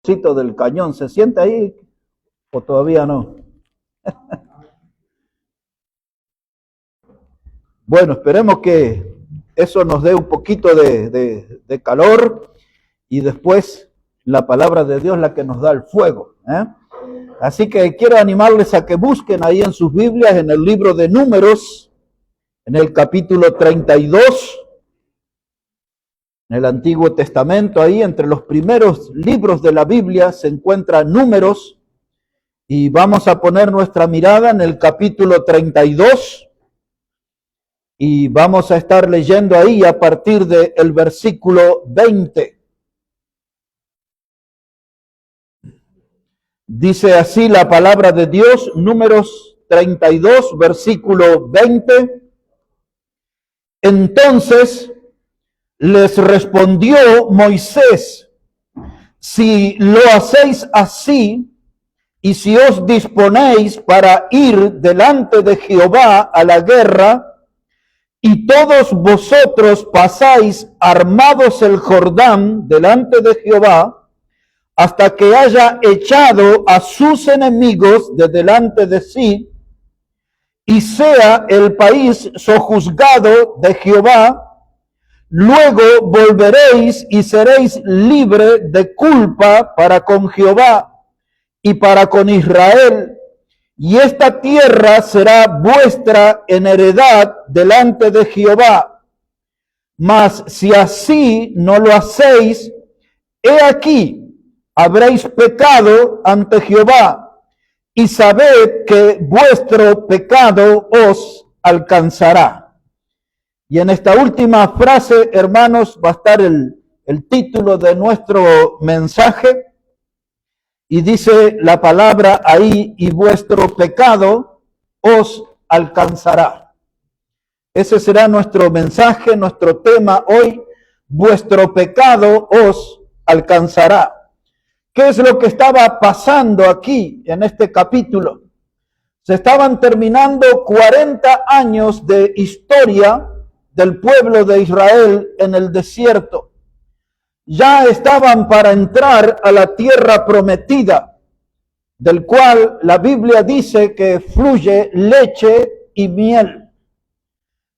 del cañón. ¿Se siente ahí o todavía no? Bueno, esperemos que eso nos dé un poquito de calor y después la palabra de Dios la que nos da el fuego. Así que quiero animarles a que busquen ahí en sus Biblias, en el libro de Números, en el capítulo 32, en el Antiguo Testamento, ahí entre los primeros libros de la Biblia se encuentra Números, y vamos a poner nuestra mirada en el capítulo 32, y vamos a estar leyendo ahí a partir del versículo 20. Dice así la palabra de Dios, Números 32, versículo 20. Entonces les respondió Moisés: si lo hacéis así, y si os disponéis para ir delante de Jehová a la guerra, y todos vosotros pasáis armados el Jordán delante de Jehová, hasta que haya echado a sus enemigos de delante de sí, y sea el país sojuzgado de Jehová, luego volveréis y seréis libre de culpa para con Jehová y para con Israel, y esta tierra será vuestra en heredad delante de Jehová. Mas si así no lo hacéis, he aquí, habréis pecado ante Jehová, y sabed que vuestro pecado os alcanzará. Y en esta última frase, hermanos, va a estar el título de nuestro mensaje, y dice la palabra ahí: y vuestro pecado os alcanzará. Ese será nuestro mensaje, nuestro tema hoy: vuestro pecado os alcanzará. ¿Qué es lo que estaba pasando aquí en este capítulo? Se estaban terminando 40 años de historia del pueblo de Israel en el desierto. Ya estaban para entrar a la tierra prometida, del cual la Biblia dice que fluye leche y miel.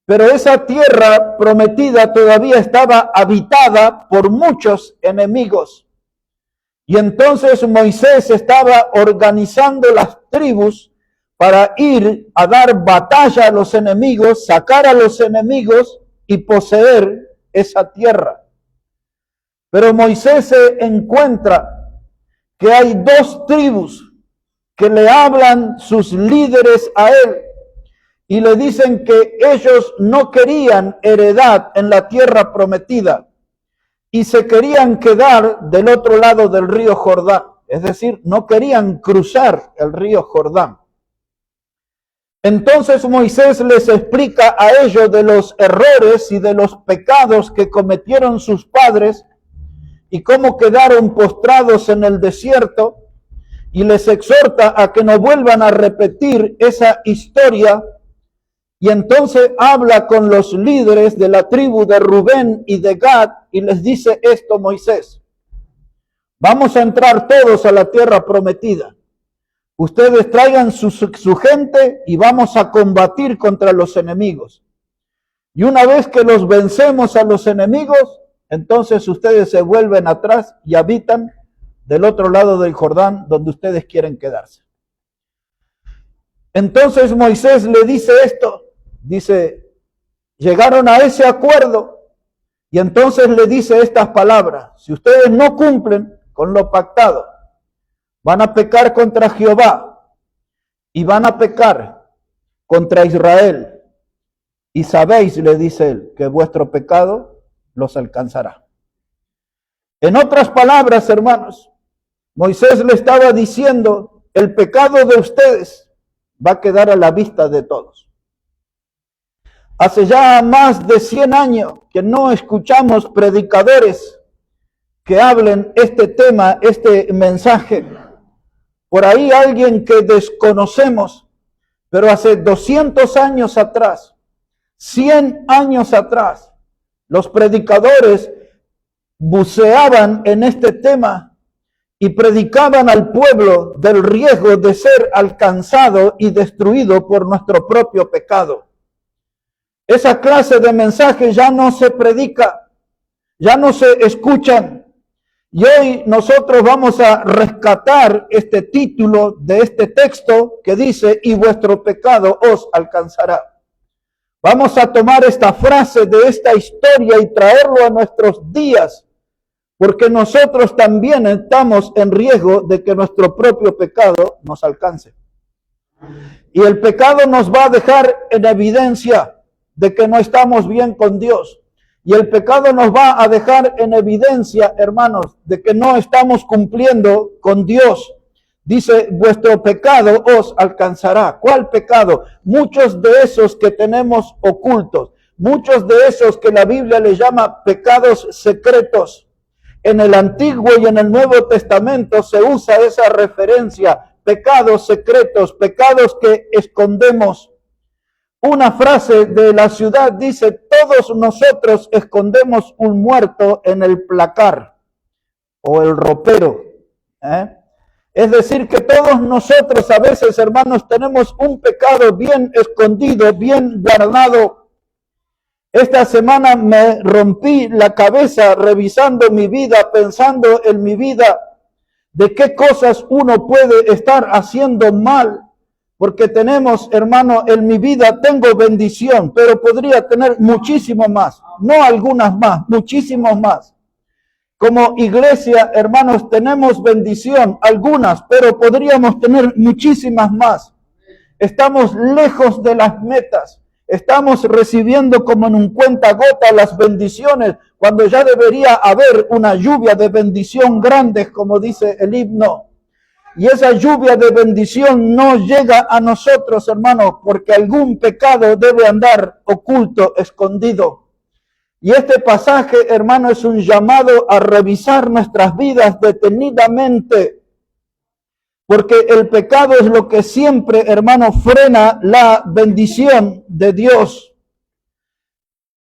Pero esa tierra prometida todavía estaba habitada por muchos enemigos. Y entonces Moisés estaba organizando las tribus para ir a dar batalla a los enemigos, sacar a los enemigos y poseer esa tierra. Pero Moisés se encuentra que hay dos tribus que le hablan sus líderes a él y le dicen que ellos no querían heredad en la tierra prometida y se querían quedar del otro lado del río Jordán, es decir, no querían cruzar el río Jordán. Entonces Moisés les explica a ellos de los errores y de los pecados que cometieron sus padres y cómo quedaron postrados en el desierto, y les exhorta a que no vuelvan a repetir esa historia. Y entonces habla con los líderes de la tribu de Rubén y de Gad y les dice esto: Moisés, vamos a entrar todos a la tierra prometida. Ustedes traigan su gente y vamos a combatir contra los enemigos. Y una vez que los vencemos a los enemigos, entonces ustedes se vuelven atrás y habitan del otro lado del Jordán donde ustedes quieren quedarse. Entonces Moisés le dice esto. Dice, llegaron a ese acuerdo y entonces le dice estas palabras: si ustedes no cumplen con lo pactado, van a pecar contra Jehová y van a pecar contra Israel. Y sabéis, le dice él, que vuestro pecado los alcanzará. En otras palabras, hermanos, Moisés le estaba diciendo: el pecado de ustedes va a quedar a la vista de todos. Hace ya más de 100 años que no escuchamos predicadores que hablen este tema, este mensaje. Por ahí alguien que desconocemos, pero hace 200 años atrás, 100 años atrás, los predicadores buceaban en este tema y predicaban al pueblo del riesgo de ser alcanzado y destruido por nuestro propio pecado. Esa clase de mensajes ya no se predica, ya no se escuchan. Y hoy nosotros vamos a rescatar este título de este texto que dice, y vuestro pecado os alcanzará. Vamos a tomar esta frase de esta historia y traerlo a nuestros días, porque nosotros también estamos en riesgo de que nuestro propio pecado nos alcance. Y el pecado nos va a dejar en evidencia de que no estamos bien con Dios. Y el pecado nos va a dejar en evidencia, hermanos, de que no estamos cumpliendo con Dios. Dice, vuestro pecado os alcanzará. ¿Cuál pecado? Muchos de esos que tenemos ocultos. Muchos de esos que la Biblia le llama pecados secretos. En el Antiguo y en el Nuevo Testamento se usa esa referencia. Pecados secretos, pecados que escondemos. Una frase de la ciudad dice, todos nosotros escondemos un muerto en el placar o el ropero. Es decir, que todos nosotros a veces, hermanos, tenemos un pecado bien escondido, bien guardado. Esta semana me rompí la cabeza revisando mi vida, pensando en mi vida, de qué cosas uno puede estar haciendo mal. Porque tenemos, hermano, en mi vida tengo bendición, pero podría tener muchísimo más. No algunas más, muchísimos más. Como iglesia, hermanos, tenemos bendición, algunas, pero podríamos tener muchísimas más. Estamos lejos de las metas. Estamos recibiendo como en un cuentagota las bendiciones, cuando ya debería haber una lluvia de bendición grande, como dice el himno. Y esa lluvia de bendición no llega a nosotros, hermanos, porque algún pecado debe andar oculto, escondido. Y este pasaje, hermano, es un llamado a revisar nuestras vidas detenidamente, porque el pecado es lo que siempre, hermano, frena la bendición de Dios.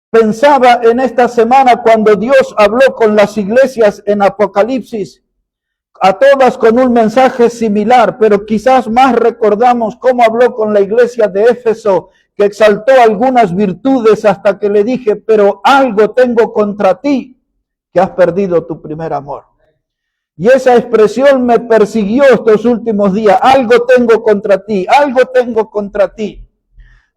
Pensaba en esta semana cuando Dios habló con las iglesias en Apocalipsis, a todas con un mensaje similar, pero quizás más recordamos cómo habló con la iglesia de Éfeso, que exaltó algunas virtudes hasta que le dije, pero algo tengo contra ti, que has perdido tu primer amor. Y esa expresión me persiguió estos últimos días, algo tengo contra ti, algo tengo contra ti.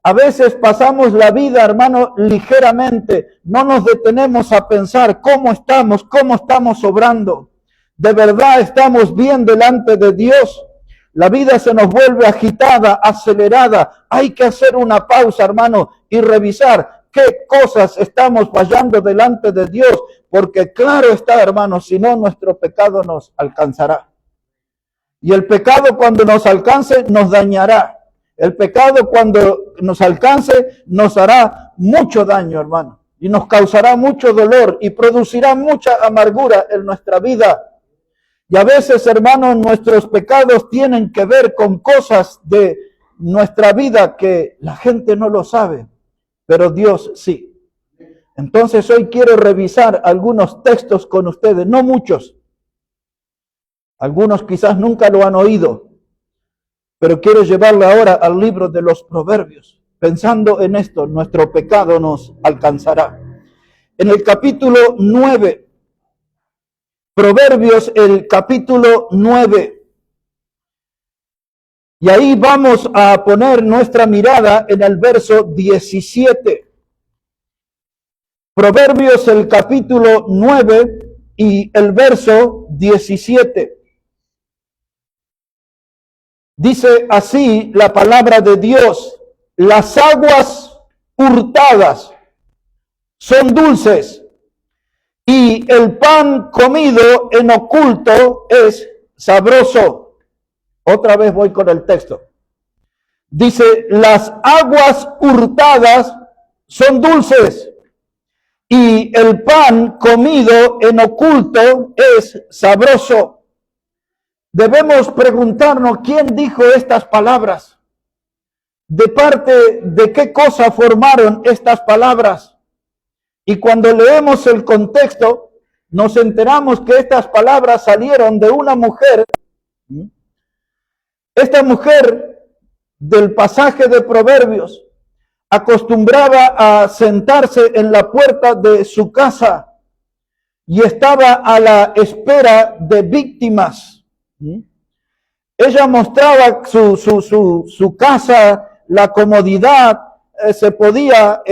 A veces pasamos la vida, hermano, ligeramente, no nos detenemos a pensar cómo estamos obrando. ¿De verdad estamos bien delante de Dios? La vida se nos vuelve agitada, acelerada. Hay que hacer una pausa, hermano, y revisar qué cosas estamos fallando delante de Dios. Porque claro está, hermano, si no, nuestro pecado nos alcanzará. Y el pecado cuando nos alcance, nos dañará. El pecado cuando nos alcance, nos hará mucho daño, hermano. Y nos causará mucho dolor y producirá mucha amargura en nuestra vida. Y a veces, hermanos, nuestros pecados tienen que ver con cosas de nuestra vida que la gente no lo sabe, pero Dios sí. Entonces hoy quiero revisar algunos textos con ustedes, no muchos. Algunos quizás nunca lo han oído, pero quiero llevarlo ahora al libro de los Proverbios. Pensando en esto, nuestro pecado nos alcanzará. En el capítulo 9, Proverbios, el capítulo 9. Y ahí vamos a poner nuestra mirada en el verso 17. Proverbios, el capítulo 9 y el verso 17. Dice así la palabra de Dios: las aguas hurtadas son dulces, y el pan comido en oculto es sabroso. Otra vez voy con el texto. Dice, las aguas hurtadas son dulces, y el pan comido en oculto es sabroso. Debemos preguntarnos quién dijo estas palabras. ¿De parte de qué cosa formaron estas palabras? Y cuando leemos el contexto, nos enteramos que estas palabras salieron de una mujer. Esta mujer del pasaje de Proverbios acostumbraba a sentarse en la puerta de su casa y estaba a la espera de víctimas. Ella mostraba su casa, la comodidad, se podía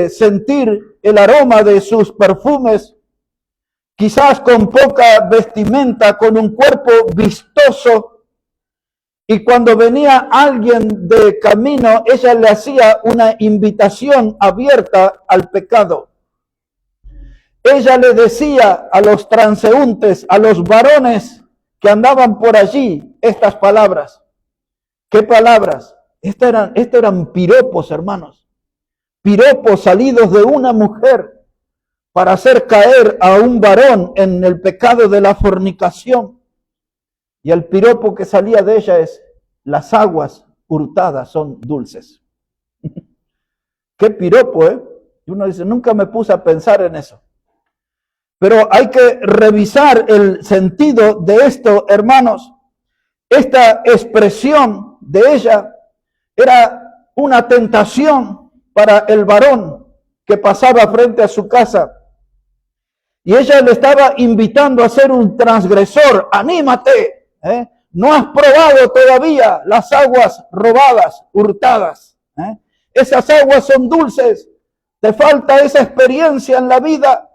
sentir el aroma de sus perfumes, quizás con poca vestimenta, con un cuerpo vistoso. Y cuando venía alguien de camino, ella le hacía una invitación abierta al pecado. Ella le decía a los transeúntes, a los varones que andaban por allí, estas palabras. ¿Qué palabras? Estos eran piropos, hermanos. Piropos salidos de una mujer para hacer caer a un varón en el pecado de la fornicación. Y el piropo que salía de ella es: las aguas hurtadas son dulces. Qué piropo, ¿eh? Y uno dice, nunca me puse a pensar en eso. Pero hay que revisar el sentido de esto, hermanos. Esta expresión de ella era una tentación para el varón que pasaba frente a su casa. Y ella le estaba invitando a ser un transgresor. Anímate. No has probado todavía las aguas robadas, hurtadas. Esas aguas son dulces. Te falta esa experiencia en la vida.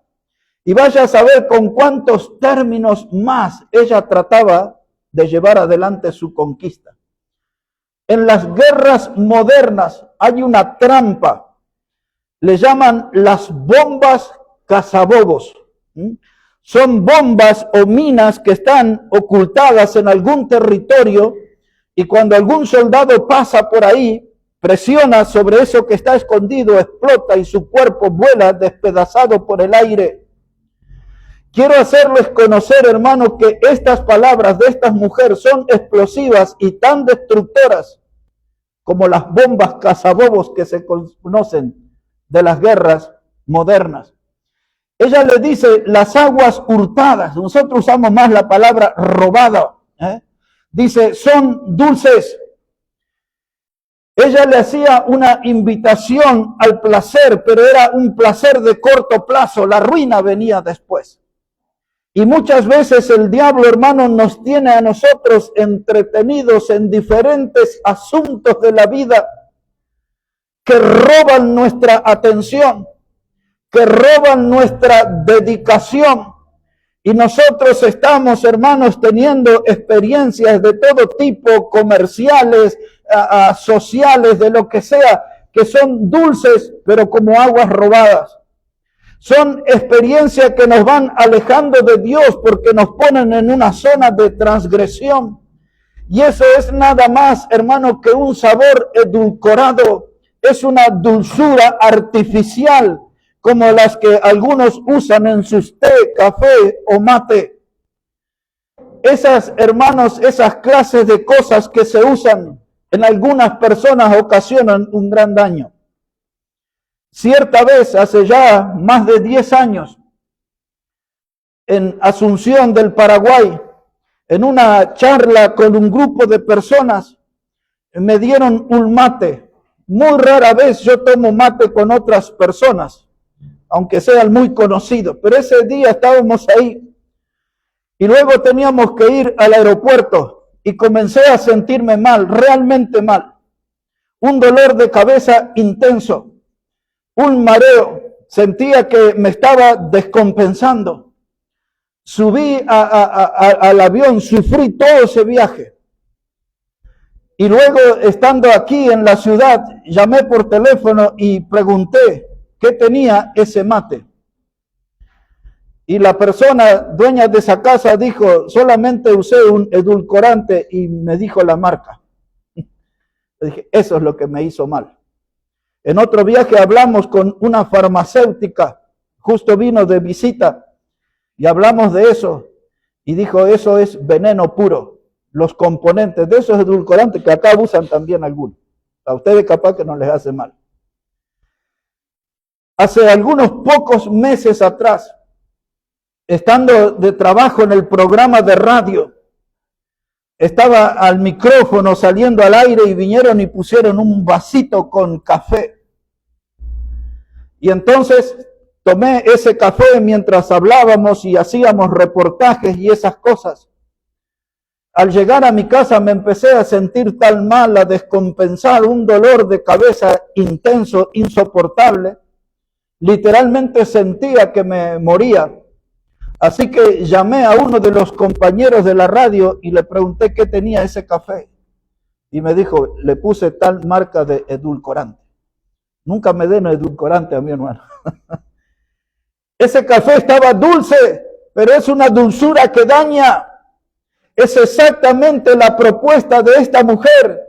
Y vaya a saber con cuántos términos más ella trataba de llevar adelante su conquista. En las guerras modernas hay una trampa. Le llaman las bombas cazabobos. Son bombas o minas que están ocultadas en algún territorio, y cuando algún soldado pasa por ahí, presiona sobre eso que está escondido, explota y su cuerpo vuela despedazado por el aire. Quiero hacerles conocer, hermanos, que estas palabras de esta mujer son explosivas y tan destructoras como las bombas cazabobos que se conocen de las guerras modernas. Ella le dice las aguas hurtadas. Nosotros usamos más la palabra robada. Dice, son dulces. Ella le hacía una invitación al placer, pero era un placer de corto plazo. La ruina venía después. Y muchas veces el diablo, hermano, nos tiene a nosotros entretenidos en diferentes asuntos de la vida que roban nuestra atención, que roban nuestra dedicación. Y nosotros estamos, hermanos, teniendo experiencias de todo tipo, comerciales, sociales, de lo que sea, que son dulces, pero como aguas robadas. Son experiencias que nos van alejando de Dios porque nos ponen en una zona de transgresión. Y eso es nada más, hermano, que un sabor edulcorado. Es una dulzura artificial, como las que algunos usan en sus té, café o mate. Esas, hermanos, esas clases de cosas que se usan en algunas personas ocasionan un gran daño. Cierta vez, hace ya más de 10 años, en Asunción del Paraguay, en una charla con un grupo de personas, me dieron un mate. Muy rara vez yo tomo mate con otras personas, aunque sean muy conocidos, pero ese día estábamos ahí y luego teníamos que ir al aeropuerto y comencé a sentirme mal, realmente mal. Un dolor de cabeza intenso, un mareo, sentía que me estaba descompensando. Subí al avión, sufrí todo ese viaje. Y luego, estando aquí en la ciudad, llamé por teléfono y pregunté qué tenía ese mate. Y la persona dueña de esa casa dijo, solamente usé un edulcorante, y me dijo la marca. Le dije, eso es lo que me hizo mal. En otro viaje hablamos con una farmacéutica, justo vino de visita, y hablamos de eso, y dijo, eso es veneno puro, los componentes de esos edulcorantes que acá usan también algunos. A ustedes capaz que no les hace mal. Hace algunos pocos meses atrás, estando de trabajo en el programa de radio, estaba al micrófono saliendo al aire y vinieron y pusieron un vasito con café. Y entonces tomé ese café mientras hablábamos y hacíamos reportajes y esas cosas. Al llegar a mi casa me empecé a sentir tan mal, a descompensar, un dolor de cabeza intenso, insoportable. Literalmente sentía que me moría. Así que llamé a uno de los compañeros de la radio y le pregunté qué tenía ese café. Y me dijo, le puse tal marca de edulcorante. Nunca me den edulcorante a mi hermano. Ese café estaba dulce, pero es una dulzura que daña. Es exactamente la propuesta de esta mujer.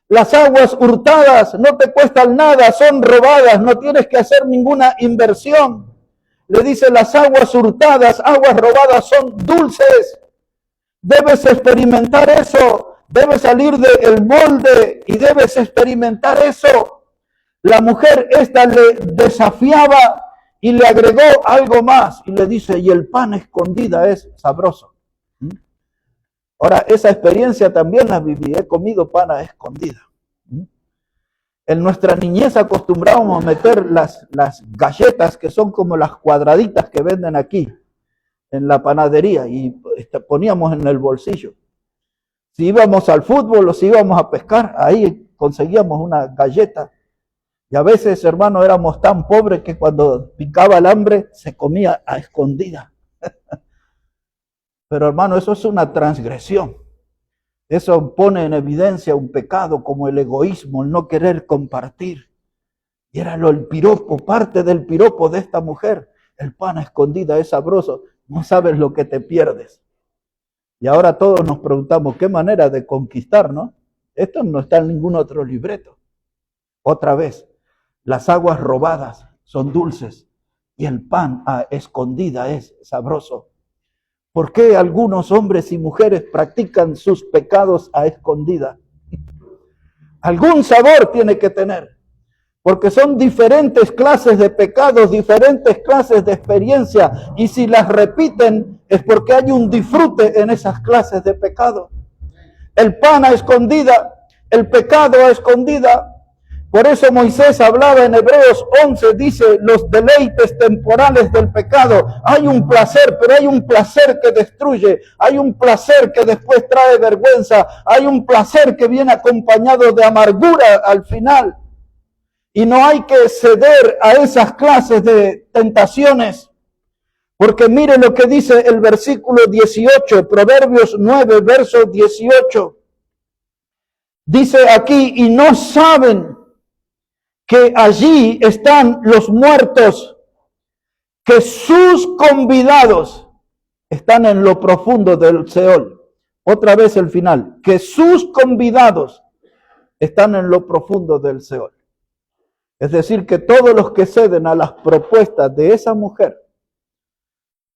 Las aguas hurtadas no te cuestan nada, son robadas, no tienes que hacer ninguna inversión. Le dice, las aguas hurtadas, aguas robadas son dulces. Debes experimentar eso, debes salir del molde y debes experimentar eso. La mujer esta le desafiaba y le agregó algo más y le dice, y el pan a escondida es sabroso. Ahora, esa experiencia también la viví, he comido pan a escondida. En nuestra niñez acostumbrábamos a meter las galletas que son como las cuadraditas que venden aquí en la panadería y poníamos en el bolsillo. Si íbamos al fútbol o si íbamos a pescar, ahí conseguíamos una galleta. Y a veces, hermano, éramos tan pobres que cuando picaba el hambre se comía a escondida. Pero hermano, eso es una transgresión. Eso pone en evidencia un pecado como el egoísmo, el no querer compartir. Y era el piropo, parte del piropo de esta mujer. El pan a escondida es sabroso, no sabes lo que te pierdes. Y ahora todos nos preguntamos, ¿qué manera de conquistar, no? Esto no está en ningún otro libreto. Otra vez, las aguas robadas son dulces y el pan a escondida es sabroso. ¿Por qué algunos hombres y mujeres practican sus pecados a escondida? Algún sabor tiene que tener, porque son diferentes clases de pecados, diferentes clases de experiencia, y si las repiten es porque hay un disfrute en esas clases de pecado. El pan a escondida, el pecado a escondida. Por eso Moisés hablaba en Hebreos 11, dice, los deleites temporales del pecado. Hay un placer, pero hay un placer que destruye. Hay un placer que después trae vergüenza. Hay un placer que viene acompañado de amargura al final. Y no hay que ceder a esas clases de tentaciones. Porque mire lo que dice el versículo 18, Proverbios 9, verso 18. Dice aquí, y no saben que allí están los muertos, que sus convidados están en lo profundo del Seol. Otra vez el final, que sus convidados están en lo profundo del Seol. Es decir, que todos los que ceden a las propuestas de esa mujer,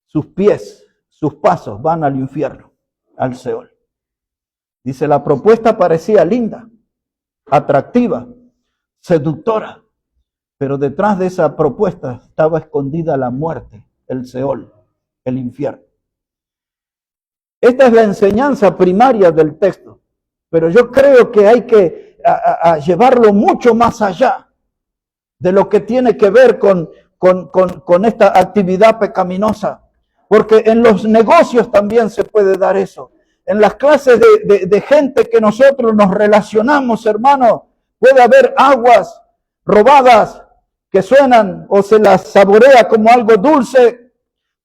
sus pies, sus pasos van al infierno, al Seol. Dice, la propuesta parecía linda, atractiva, seductora, pero detrás de esa propuesta estaba escondida la muerte, el Seol, el infierno. Esta es la enseñanza primaria del texto, pero yo creo que hay que llevarlo mucho más allá de lo que tiene que ver con esta actividad pecaminosa, porque en los negocios también se puede dar eso. En las clases de gente que nosotros nos relacionamos, hermano, puede haber aguas robadas que suenan o se las saborea como algo dulce.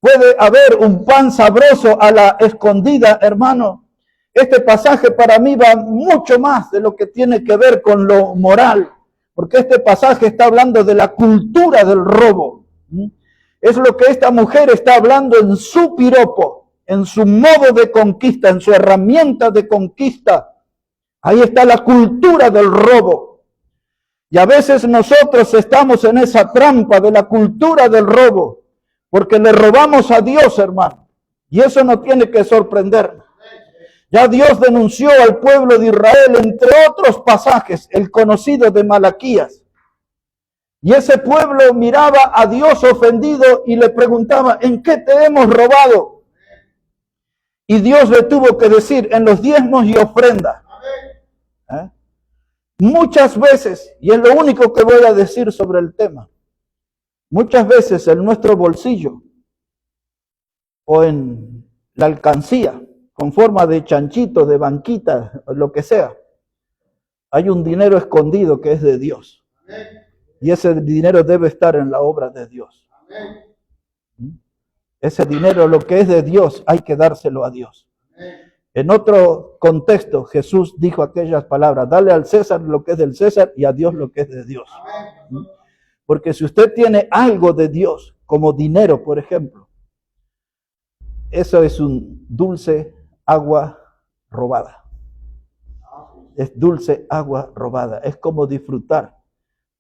Puede haber un pan sabroso a la escondida, hermano. Este pasaje para mí va mucho más de lo que tiene que ver con lo moral, porque este pasaje está hablando de la cultura del robo. Es lo que esta mujer está hablando en su piropo, en su modo de conquista, en su herramienta de conquista. Ahí está la cultura del robo. Y a veces nosotros estamos en esa trampa de la cultura del robo, porque le robamos a Dios, hermano. Y eso no tiene que sorprendernos. Ya Dios denunció al pueblo de Israel, entre otros pasajes, el conocido de Malaquías. Y ese pueblo miraba a Dios ofendido y le preguntaba, ¿en qué te hemos robado? Y Dios le tuvo que decir, en los diezmos y ofrendas. Muchas veces, y es lo único que voy a decir sobre el tema, muchas veces en nuestro bolsillo o en la alcancía, con forma de chanchito, de banquita, lo que sea, hay un dinero escondido que es de Dios. Y ese dinero debe estar en la obra de Dios. Ese dinero, lo que es de Dios, hay que dárselo a Dios. En otro contexto, Jesús dijo aquellas palabras, dale al César lo que es del César y a Dios lo que es de Dios. Porque si usted tiene algo de Dios, como dinero, por ejemplo, eso es un dulce agua robada. Es dulce agua robada. Es como disfrutar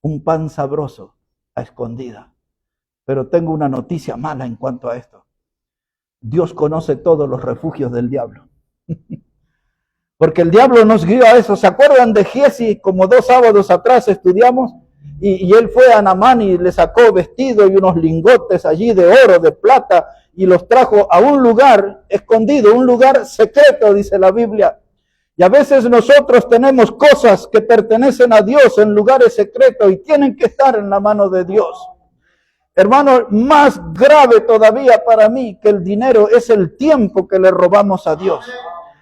un pan sabroso a escondida. Pero tengo una noticia mala en cuanto a esto. Dios conoce todos los refugios del diablo. Porque el diablo nos guió a eso. ¿Se acuerdan de Giesi? Como 2 sábados atrás estudiamos. Y él fue a Naamán y le sacó vestido y unos lingotes allí de oro, de plata. Y los trajo a un lugar escondido, un lugar secreto, dice la Biblia. Y a veces nosotros tenemos cosas que pertenecen a Dios en lugares secretos y tienen que estar en la mano de Dios. Hermano, más grave todavía para mí que el dinero es el tiempo que le robamos a Dios.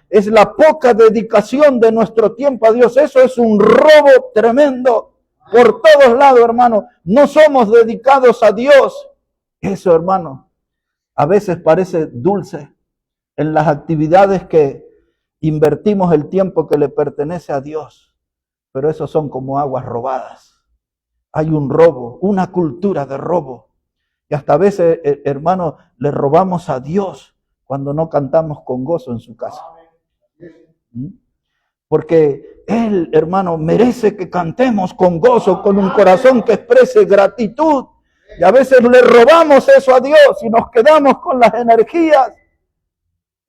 Es la poca dedicación de nuestro tiempo a Dios. Eso es un robo tremendo por todos lados, hermano. No somos dedicados a Dios. Eso, hermano, a veces parece dulce en las actividades que invertimos el tiempo que le pertenece a Dios. Pero eso son como aguas robadas. Hay un robo, una cultura de robo. Y hasta a veces, hermano, le robamos a Dios cuando no cantamos con gozo en su casa. Porque Él, hermano, merece que cantemos con gozo, con un corazón que exprese gratitud. Y a veces le robamos eso a Dios y nos quedamos con las energías,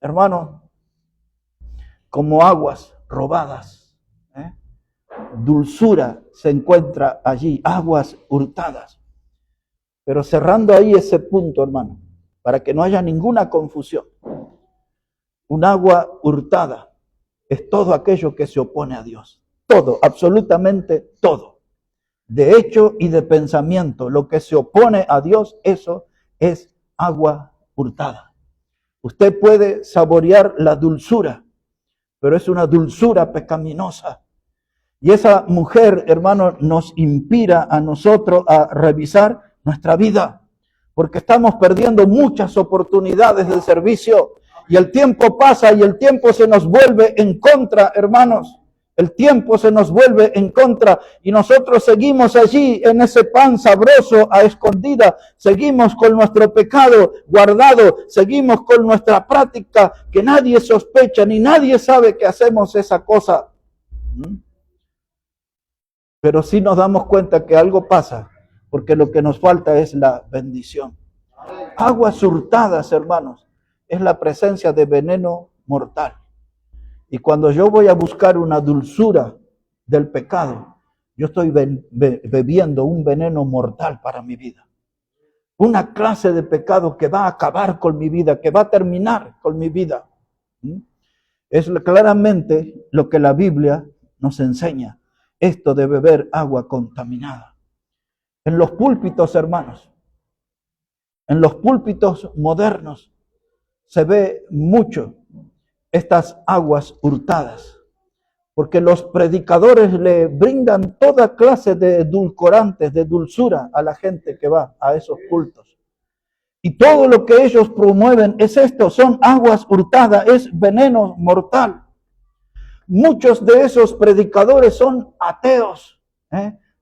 hermano, como aguas robadas. Dulzura se encuentra allí, aguas hurtadas. Pero cerrando ahí ese punto, hermano, para que no haya ninguna confusión. Un agua hurtada es todo aquello que se opone a Dios. Todo, absolutamente todo. De hecho y de pensamiento, lo que se opone a Dios, eso es agua hurtada. Usted puede saborear la dulzura, pero es una dulzura pecaminosa. Y esa mujer, hermano, nos inspira a nosotros a revisar nuestra vida, porque estamos perdiendo muchas oportunidades de servicio y el tiempo pasa y el tiempo se nos vuelve en contra, hermanos. El tiempo se nos vuelve en contra y nosotros seguimos allí en ese pan sabroso a escondida, seguimos con nuestro pecado guardado, seguimos con nuestra práctica que nadie sospecha ni nadie sabe que hacemos esa cosa. Pero sí nos damos cuenta que algo pasa, porque lo que nos falta es la bendición. Aguas hurtadas, hermanos, es la presencia de veneno mortal. Y cuando yo voy a buscar una dulzura del pecado, yo estoy bebiendo un veneno mortal para mi vida. Una clase de pecado que va a acabar con mi vida, que va a terminar con mi vida. Es claramente lo que la Biblia nos enseña. Esto de beber agua contaminada. En los púlpitos, hermanos, en los púlpitos modernos, se ve mucho estas aguas hurtadas, porque los predicadores le brindan toda clase de edulcorantes, de dulzura a la gente que va a esos cultos. Y todo lo que ellos promueven es esto, son aguas hurtadas, es veneno mortal. Muchos de esos predicadores son ateos,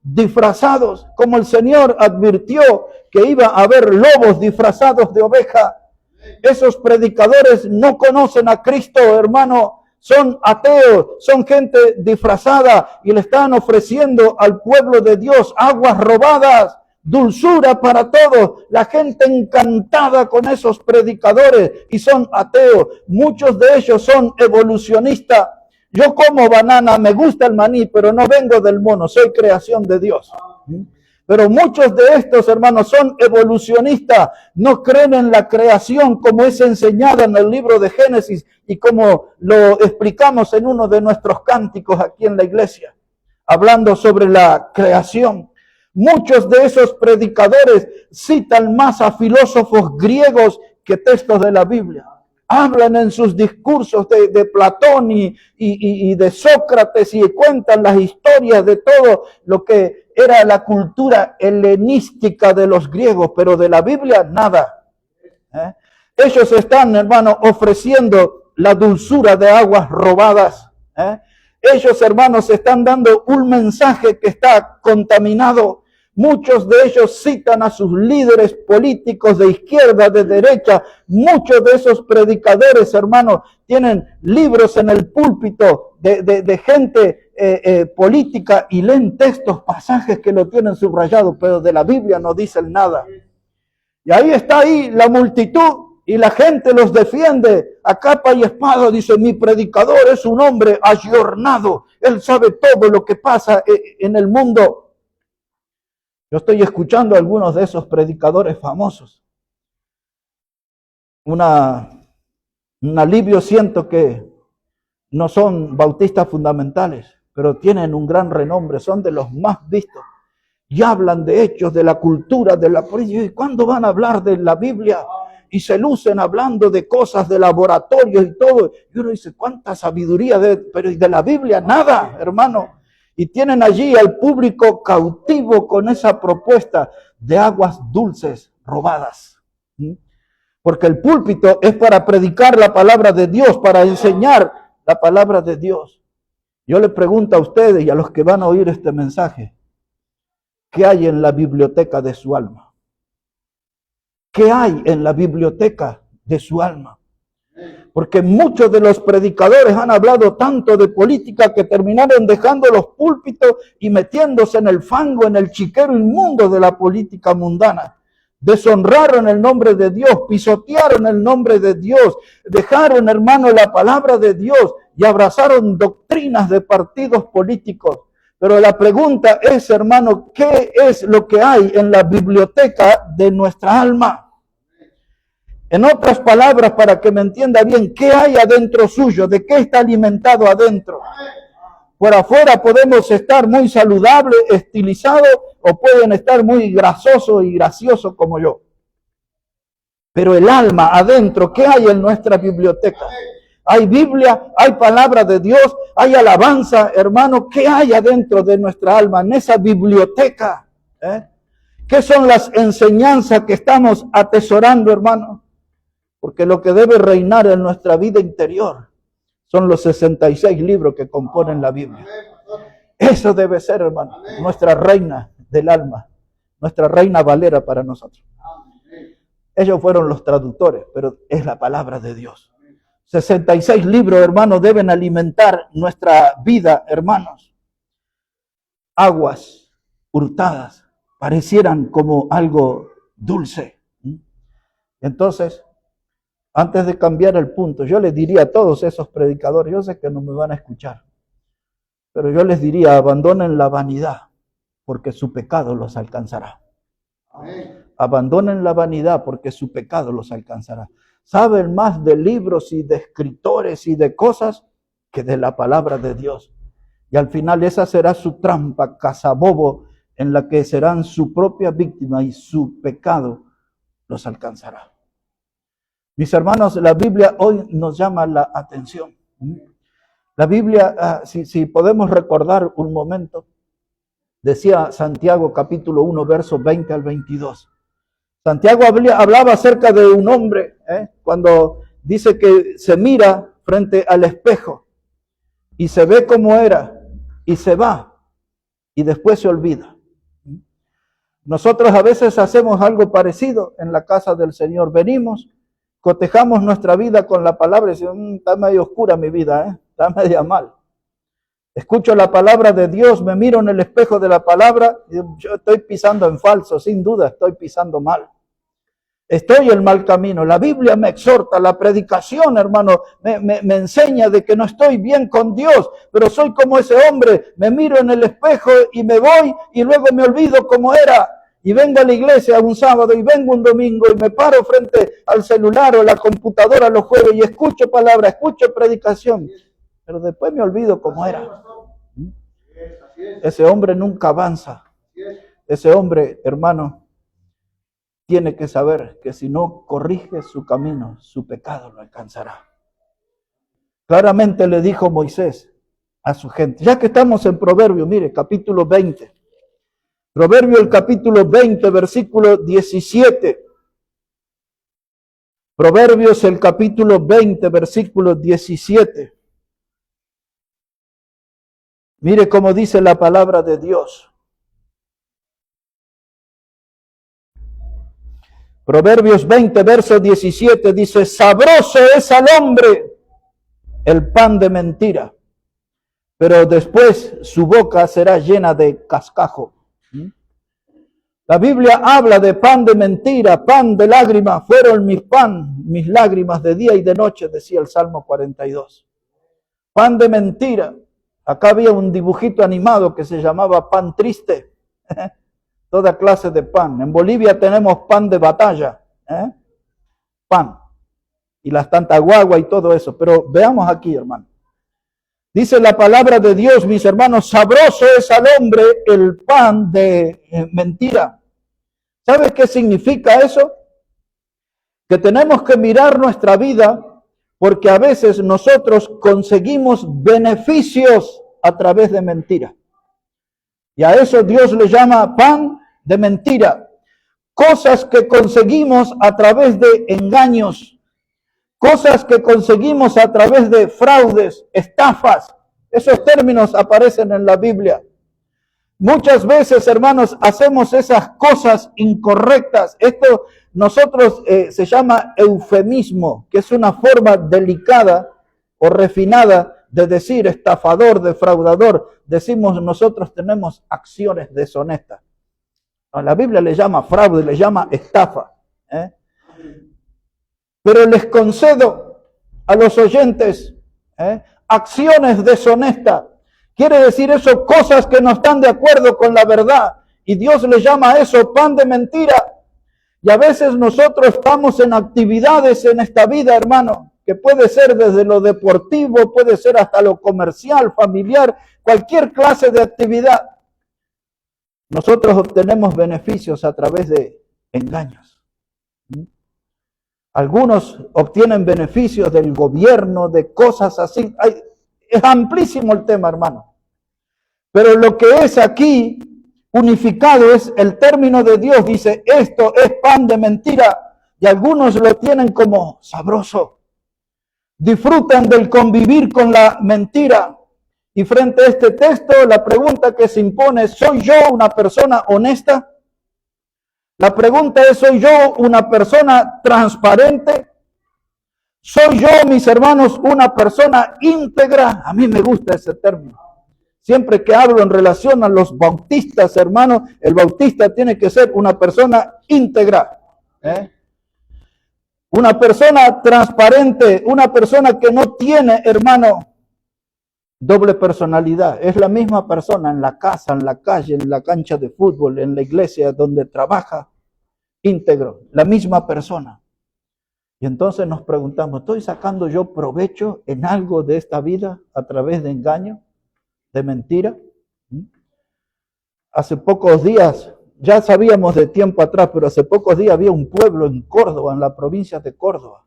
disfrazados, como el Señor advirtió que iba a haber lobos disfrazados de oveja. Esos predicadores no conocen a Cristo, hermano, son ateos, son gente disfrazada y le están ofreciendo al pueblo de Dios aguas robadas, dulzura para todos, la gente encantada con esos predicadores y son ateos. Muchos de ellos son evolucionistas. Yo como banana, me gusta el maní, pero no vengo del mono, soy creación de Dios. Pero muchos de estos, hermanos, son evolucionistas, no creen en la creación como es enseñada en el libro de Génesis y como lo explicamos en uno de nuestros cánticos aquí en la iglesia, hablando sobre la creación. Muchos de esos predicadores citan más a filósofos griegos que textos de la Biblia. Hablan en sus discursos de Platón y de Sócrates y cuentan las historias de todo lo que era la cultura helenística de los griegos, pero de la Biblia nada. Ellos están, hermanos, ofreciendo la dulzura de aguas robadas. Ellos, hermanos, están dando un mensaje que está contaminado. Muchos de ellos citan a sus líderes políticos de izquierda, de derecha. Muchos de esos predicadores, hermanos, tienen libros en el púlpito de gente política y leen textos, pasajes que lo tienen subrayado, pero de la Biblia no dicen nada. Y ahí está la multitud y la gente los defiende a capa y espada. Dice, mi predicador es un hombre ayornado. Él sabe todo lo que pasa en el mundo. Yo estoy escuchando a algunos de esos predicadores famosos. Un alivio siento que no son bautistas fundamentales, pero tienen un gran renombre, son de los más vistos. Y hablan de hechos, de la cultura, de la política. ¿Y cuándo van a hablar de la Biblia? Y se lucen hablando de cosas de laboratorio y todo. Y uno dice, ¿cuánta sabiduría? Pero de la Biblia nada, hermano. Y tienen allí al público cautivo con esa propuesta de aguas dulces robadas. Porque el púlpito es para predicar la palabra de Dios, para enseñar la palabra de Dios. Yo le pregunto a ustedes y a los que van a oír este mensaje, ¿qué hay en la biblioteca de su alma? ¿Qué hay en la biblioteca de su alma? Porque muchos de los predicadores han hablado tanto de política que terminaron dejando los púlpitos y metiéndose en el fango, en el chiquero inmundo de la política mundana. Deshonraron el nombre de Dios, pisotearon el nombre de Dios, dejaron, hermano, la palabra de Dios y abrazaron doctrinas de partidos políticos. Pero la pregunta es, hermano, ¿qué es lo que hay en la biblioteca de nuestra alma? En otras palabras, para que me entienda bien, ¿qué hay adentro suyo? ¿De qué está alimentado adentro? Por afuera podemos estar muy saludable, estilizado, o pueden estar muy grasoso y gracioso como yo. Pero el alma adentro, ¿qué hay en nuestra biblioteca? Hay Biblia, hay palabra de Dios, hay alabanza, hermano. ¿Qué hay adentro de nuestra alma, en esa biblioteca? ¿Qué son las enseñanzas que estamos atesorando, hermano? Porque lo que debe reinar en nuestra vida interior son los 66 libros que componen la Biblia. Eso debe ser, hermano, nuestra reina del alma, nuestra reina valera para nosotros. Ellos fueron los traductores, pero es la palabra de Dios. 66 libros, hermanos, deben alimentar nuestra vida, hermanos. Aguas hurtadas parecieran como algo dulce. Entonces, antes de cambiar el punto, yo les diría a todos esos predicadores, yo sé que no me van a escuchar, pero yo les diría, abandonen la vanidad, porque su pecado los alcanzará. Amén. Abandonen la vanidad, porque su pecado los alcanzará. Saben más de libros y de escritores y de cosas que de la palabra de Dios. Y al final esa será su trampa, cazabobo, en la que serán su propia víctima y su pecado los alcanzará. Mis hermanos, la Biblia hoy nos llama la atención. La Biblia, si podemos recordar un momento, decía Santiago capítulo 1, versos 20 al 22. Santiago hablaba acerca de un hombre, cuando dice que se mira frente al espejo y se ve cómo era y se va y después se olvida. Nosotros a veces hacemos algo parecido en la casa del Señor. Venimos, cotejamos nuestra vida con la palabra y decimos, está medio oscura mi vida, está media mal. Escucho la palabra de Dios, me miro en el espejo de la palabra y yo estoy pisando en falso, sin duda estoy pisando mal. Estoy en mal camino. La Biblia me exhorta, la predicación, hermano, me enseña de que no estoy bien con Dios, pero soy como ese hombre, me miro en el espejo y me voy y luego me olvido cómo era. Y vengo a la iglesia un sábado y vengo un domingo y me paro frente al celular o la computadora los jueves y escucho palabra, escucho predicación, pero después me olvido cómo era. Ese hombre nunca avanza. Ese hombre, hermano, tiene que saber que si no corrige su camino, su pecado lo alcanzará. Claramente le dijo Moisés a su gente. Ya que estamos en Proverbios, mire, capítulo 20. Proverbio el capítulo 20, versículo 17. Proverbios el capítulo 20, versículo 17. Mire cómo dice la palabra de Dios. Proverbios 20, verso 17 dice, sabroso es al hombre el pan de mentira, pero después su boca será llena de cascajo. La Biblia habla de pan de mentira, pan de lágrimas, fueron mis lágrimas de día y de noche, decía el Salmo 42. Pan de mentira. Acá había un dibujito animado que se llamaba pan triste. Toda clase de pan. En Bolivia tenemos pan de batalla, pan, y las tantaguagua y todo eso. Pero veamos aquí, hermano. Dice la palabra de Dios, mis hermanos, sabroso es al hombre el pan de mentira. ¿Sabes qué significa eso? Que tenemos que mirar nuestra vida porque a veces nosotros conseguimos beneficios a través de mentira. Y a eso Dios le llama pan de mentira. Cosas que conseguimos a través de engaños. Cosas que conseguimos a través de fraudes, estafas. Esos términos aparecen en la Biblia. Muchas veces, hermanos, hacemos esas cosas incorrectas. Esto nosotros se llama eufemismo, que es una forma delicada o refinada de decir estafador, defraudador. Decimos nosotros tenemos acciones deshonestas. No, la Biblia le llama fraude, le llama estafa. Pero les concedo a los oyentes acciones deshonestas. Quiere decir eso, cosas que no están de acuerdo con la verdad. Y Dios le llama a eso pan de mentira. Y a veces nosotros estamos en actividades en esta vida, hermano, que puede ser desde lo deportivo, puede ser hasta lo comercial, familiar, cualquier clase de actividad. Nosotros obtenemos beneficios a través de engaños. Algunos obtienen beneficios del gobierno, de cosas así. Es amplísimo el tema, hermano. Pero lo que es aquí unificado es el término de Dios. Dice, esto es pan de mentira. Y algunos lo tienen como sabroso. Disfrutan del convivir con la mentira. Y frente a este texto, la pregunta que se impone es, ¿soy yo una persona honesta? La pregunta es, ¿soy yo una persona transparente? ¿Soy yo, mis hermanos, una persona íntegra? A mí me gusta ese término. Siempre que hablo en relación a los bautistas, hermanos, el bautista tiene que ser una persona íntegra. Una persona transparente, una persona que no tiene, hermano, doble personalidad. Es la misma persona en la casa, en la calle, en la cancha de fútbol, en la iglesia donde trabaja, íntegro, la misma persona. Y entonces nos preguntamos, ¿estoy sacando yo provecho en algo de esta vida a través de engaño, de mentira? Hace pocos días, ya sabíamos de tiempo atrás, pero hace pocos días había un pueblo en Córdoba, en la provincia de Córdoba,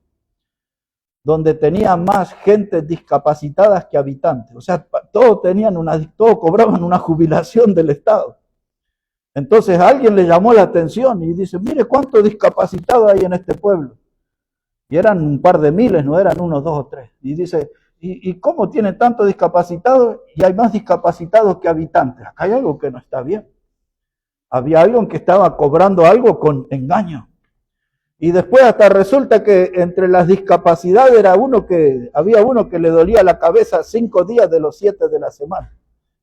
donde tenía más gente discapacitada que habitantes. O sea, todos cobraban una jubilación del Estado. Entonces a alguien le llamó la atención y dice, mire cuántos discapacitados hay en este pueblo. Y eran un par de miles, no eran unos 2 o 3. Y dice, ¿y cómo tienen tantos discapacitados y hay más discapacitados que habitantes? Acá hay algo que no está bien. Había alguien que estaba cobrando algo con engaño. Y después hasta resulta que entre las discapacidades había uno que le dolía la cabeza 5 días de los 7 de la semana.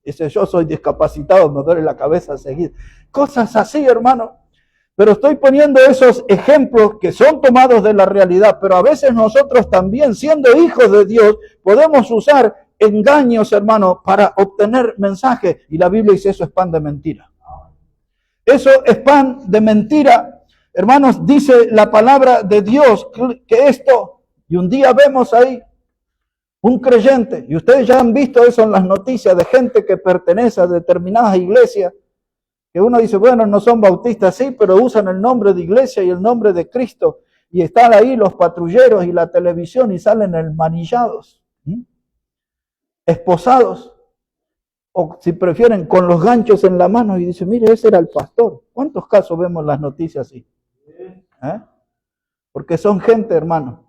Dice, yo soy discapacitado, me duele la cabeza seguir. Cosas así, hermano. Pero estoy poniendo esos ejemplos que son tomados de la realidad, pero a veces nosotros también, siendo hijos de Dios, podemos usar engaños, hermano, para obtener mensajes. Y la Biblia dice, eso es pan de mentira. Eso es pan de mentira. Hermanos, dice la palabra de Dios que esto, y un día vemos ahí un creyente, y ustedes ya han visto eso en las noticias de gente que pertenece a determinadas iglesias, que uno dice, bueno, no son bautistas, sí, pero usan el nombre de iglesia y el nombre de Cristo, y están ahí los patrulleros y la televisión y salen enmanillados, esposados, o si prefieren, con los ganchos en la mano, y dicen, mire, ese era el pastor. ¿Cuántos casos vemos en las noticias así? Porque son gente, hermano,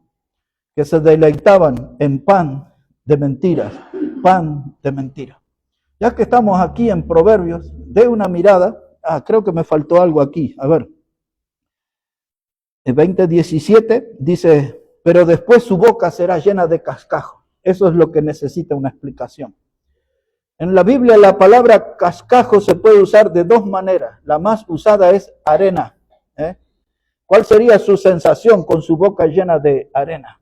que se deleitaban en pan de mentiras, pan de mentiras. Ya que estamos aquí en Proverbios, dé una mirada. Creo que me faltó algo aquí. A ver. En 20:17 dice, pero después su boca será llena de cascajo. Eso es lo que necesita una explicación. En la Biblia la palabra cascajo se puede usar de dos maneras. La más usada es arena. ¿Cuál sería su sensación con su boca llena de arena?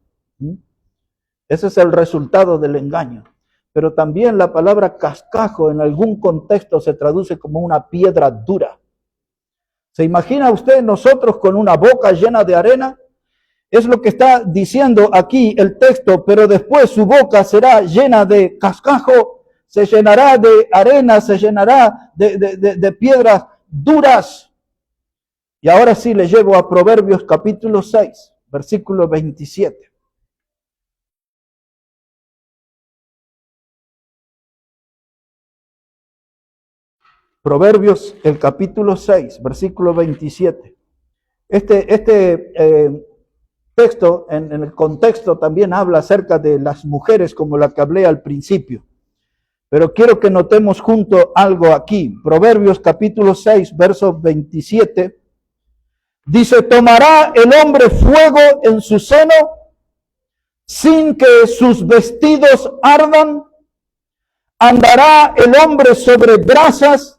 Ese es el resultado del engaño. Pero también la palabra cascajo en algún contexto se traduce como una piedra dura. ¿Se imagina usted nosotros con una boca llena de arena? Es lo que está diciendo aquí el texto, pero después su boca será llena de cascajo, se llenará de arena, se llenará de piedras duras. Y ahora sí le llevo a Proverbios capítulo 6, versículo 27. Proverbios, el capítulo 6, versículo 27. Este texto, en el contexto, también habla acerca de las mujeres, como la que hablé al principio. Pero quiero que notemos junto algo aquí. Proverbios, capítulo 6, verso 27. Dice, ¿tomará el hombre fuego en su seno sin que sus vestidos ardan? ¿Andará el hombre sobre brasas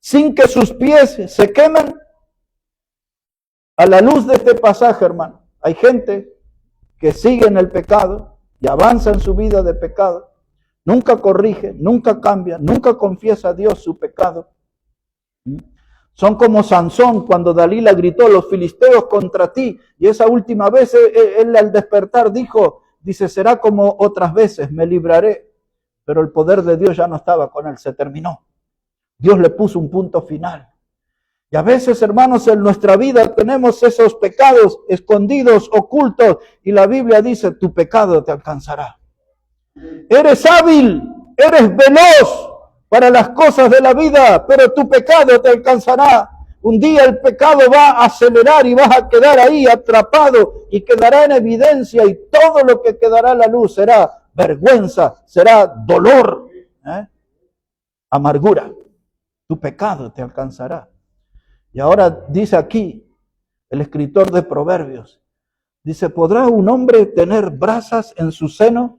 sin que sus pies se quemen? A la luz de este pasaje, hermano, hay gente que sigue en el pecado y avanza en su vida de pecado. Nunca corrige, nunca cambia, nunca confiesa a Dios su pecado. Son como Sansón cuando Dalila gritó, los filisteos contra ti. Y esa última vez él al despertar dice, será como otras veces, me libraré. Pero el poder de Dios ya no estaba con él, se terminó. Dios le puso un punto final. Y a veces, hermanos, en nuestra vida tenemos esos pecados escondidos, ocultos, y la Biblia dice, tu pecado te alcanzará. Eres hábil, eres veloz para las cosas de la vida, pero tu pecado te alcanzará. Un día el pecado va a acelerar y vas a quedar ahí atrapado y quedará en evidencia, y todo lo que quedará a la luz será vergüenza, será dolor, amargura. Tu pecado te alcanzará. Y ahora dice aquí el escritor de Proverbios, dice, ¿podrá un hombre tener brasas en su seno